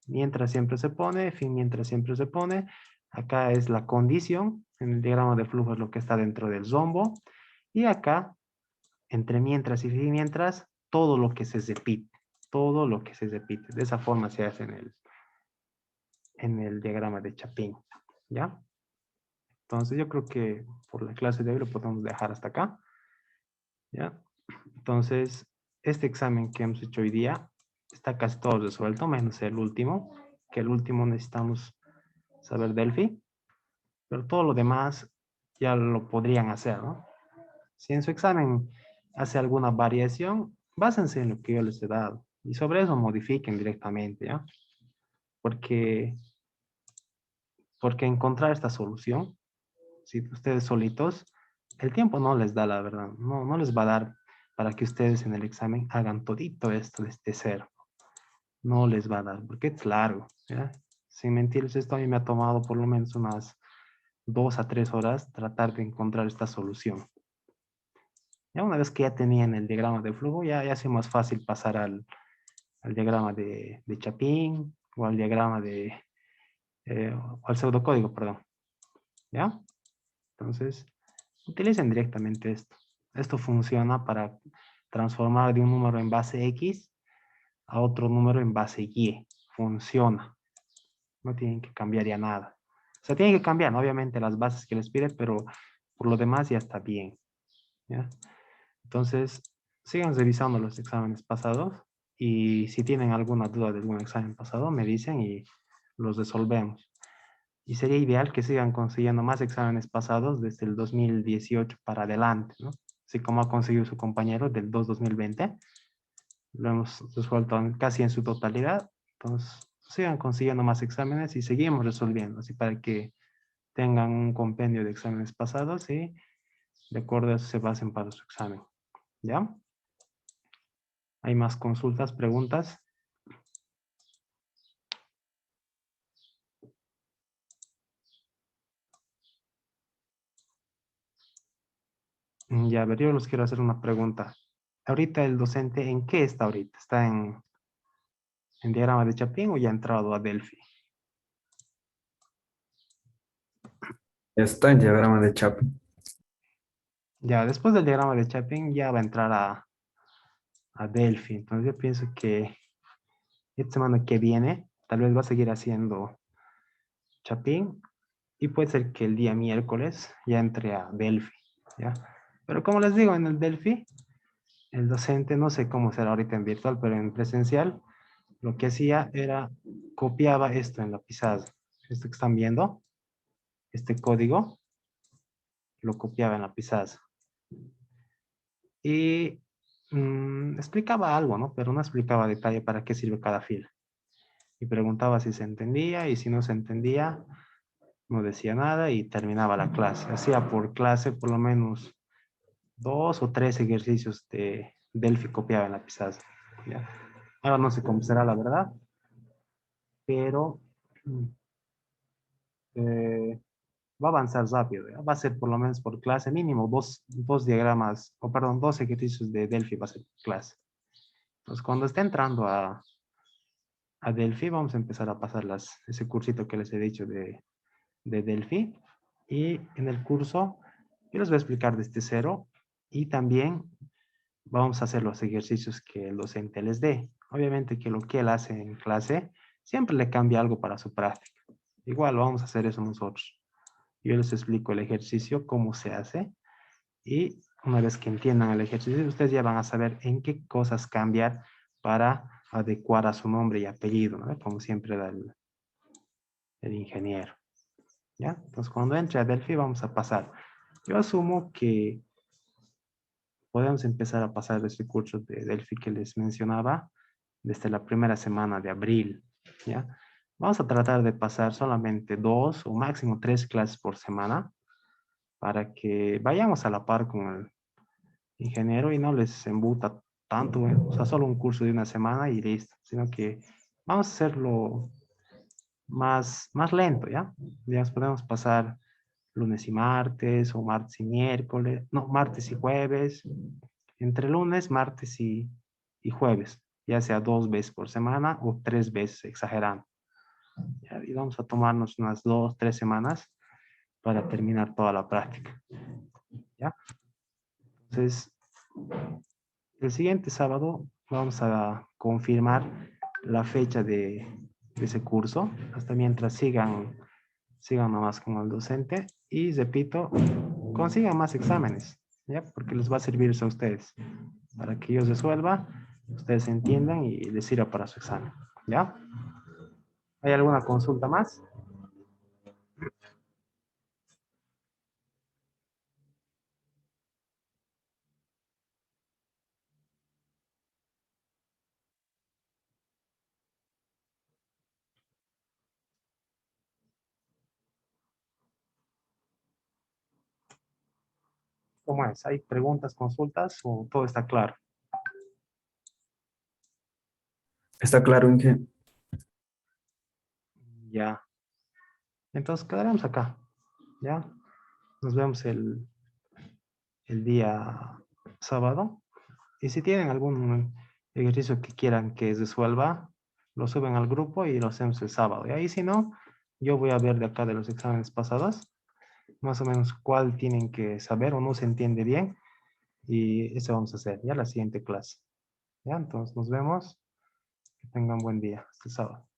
Mientras siempre se pone, fin mientras siempre se pone. Acá es la condición. En el diagrama de flujo es lo que está dentro del zombo. Y acá, entre mientras y fin mientras, todo lo que se repite. Todo lo que se repite. De esa forma se hace en el diagrama de Chapin. ¿Ya? Entonces yo creo que por la clase de hoy lo podemos dejar hasta acá. ¿Ya? Entonces, este examen que hemos hecho hoy día está casi todo resuelto, menos el último, que el último necesitamos saber Delphi, pero todo lo demás ya lo podrían hacer, ¿no? Si en su examen hace alguna variación, básense en lo que yo les he dado y sobre eso modifiquen directamente, ¿ya? Porque encontrar esta solución, si ustedes solitos, el tiempo no les da, la verdad, no les va a dar para que ustedes en el examen hagan todito esto desde cero. No les va a dar, porque es largo, ¿ya? Sin mentirles, esto a mí me ha tomado por lo menos unas 2 a 3 horas tratar de encontrar esta solución. Ya una vez que ya tenían el diagrama de flujo, ya hace más fácil pasar al diagrama de Chapin o al diagrama o al pseudocódigo, perdón. ¿Ya? Entonces, utilicen directamente esto. Esto funciona para transformar de un número en base X a otro número en base Y. Funciona. No tienen que cambiar ya nada. O sea, tienen que cambiar, ¿no? Obviamente, las bases que les pide, pero por lo demás ya está bien. ¿Ya? Entonces, sigan revisando los exámenes pasados y si tienen alguna duda de algún examen pasado, me dicen y los resolvemos. Y sería ideal que sigan consiguiendo más exámenes pasados desde el 2018 para adelante, ¿no? Así como ha conseguido su compañero del 2020. Lo hemos resuelto casi en su totalidad. Entonces, sigan consiguiendo más exámenes y seguimos resolviendo, así para que tengan un compendio de exámenes pasados y de acuerdo a eso se basen para su examen. ¿Ya? ¿Hay más consultas, preguntas? Ya, a ver, yo les quiero hacer una pregunta. Ahorita el docente, ¿en qué está ahorita? ¿Está en diagrama de Chapin o ya ha entrado a Delphi? Está en diagrama de Chapin. Ya, después del diagrama de Chapin ya va a entrar a Delphi. Entonces yo pienso que esta semana que viene tal vez va a seguir haciendo Chapin y puede ser que el día miércoles ya entre a Delphi, ¿ya? Pero como les digo, en el Delphi, el docente, no sé cómo será ahorita en virtual, pero en presencial, lo que hacía era copiaba esto en la pizarra. Esto que están viendo, este código, lo copiaba en la pizarra. Y explicaba algo, ¿no? Pero no explicaba a detalle para qué sirve cada fila. Y preguntaba si se entendía y si no se entendía, no decía nada y terminaba la clase. Hacía por clase por lo menos 2 o 3 ejercicios de Delphi copiaba en la pizarra. ¿Ya? Ahora no sé cómo será la verdad, pero eh, va a avanzar rápido. ¿Ya? Va a ser por lo menos por clase mínimo dos diagramas, o perdón, 2 ejercicios de Delphi va a ser por clase. Entonces, cuando esté entrando a Delphi, vamos a empezar a pasar ese cursito que les he dicho de Delphi. Y en el curso, yo les voy a explicar desde cero y también vamos a hacer los ejercicios que el docente les dé. Obviamente que lo que él hace en clase siempre le cambia algo para su práctica. Igual vamos a hacer eso nosotros. Yo les explico el ejercicio, cómo se hace y una vez que entiendan el ejercicio, ustedes ya van a saber en qué cosas cambiar para adecuar a su nombre y apellido, ¿no? Como siempre da el ingeniero. ¿Ya? Entonces, cuando entre a Delphi vamos a pasar. Yo asumo que podemos empezar a pasar este curso de Delphi que les mencionaba desde la primera semana de abril, ¿ya? Vamos a tratar de pasar solamente 2 o máximo 3 clases por semana para que vayamos a la par con el ingeniero y no les embuta tanto, o sea, solo un curso de una semana y listo, sino que vamos a hacerlo más lento, ¿ya? Digamos, podemos pasar lunes y martes, o martes y miércoles, no, martes y jueves, entre lunes, martes y jueves, ya sea 2 veces por semana o 3 veces, exagerando. ¿Ya? Y vamos a tomarnos unas 2, 3 semanas para terminar toda la práctica. ¿Ya? Entonces, el siguiente sábado vamos a confirmar la fecha de ese curso, hasta mientras sigan nomás con el docente y repito, consigan más exámenes, ¿ya? Porque les va a servir eso a ustedes, para que ellos resuelvan, ustedes entiendan y les sirva para su examen, ¿ya? ¿Hay alguna consulta más? ¿Cómo es? ¿Hay preguntas, consultas o todo está claro? Está claro, Inge. Ya. Entonces quedaremos acá, ¿ya? Nos vemos el día sábado. Y si tienen ejercicio que quieran que resuelva, lo suben al grupo y lo hacemos el sábado. Y ahí si no, yo voy a ver de acá de los exámenes pasados, más o menos cuál tienen que saber o no se entiende bien. Y eso vamos a hacer ya la siguiente clase. Ya, entonces nos vemos. Que tengan buen día. Hasta el sábado.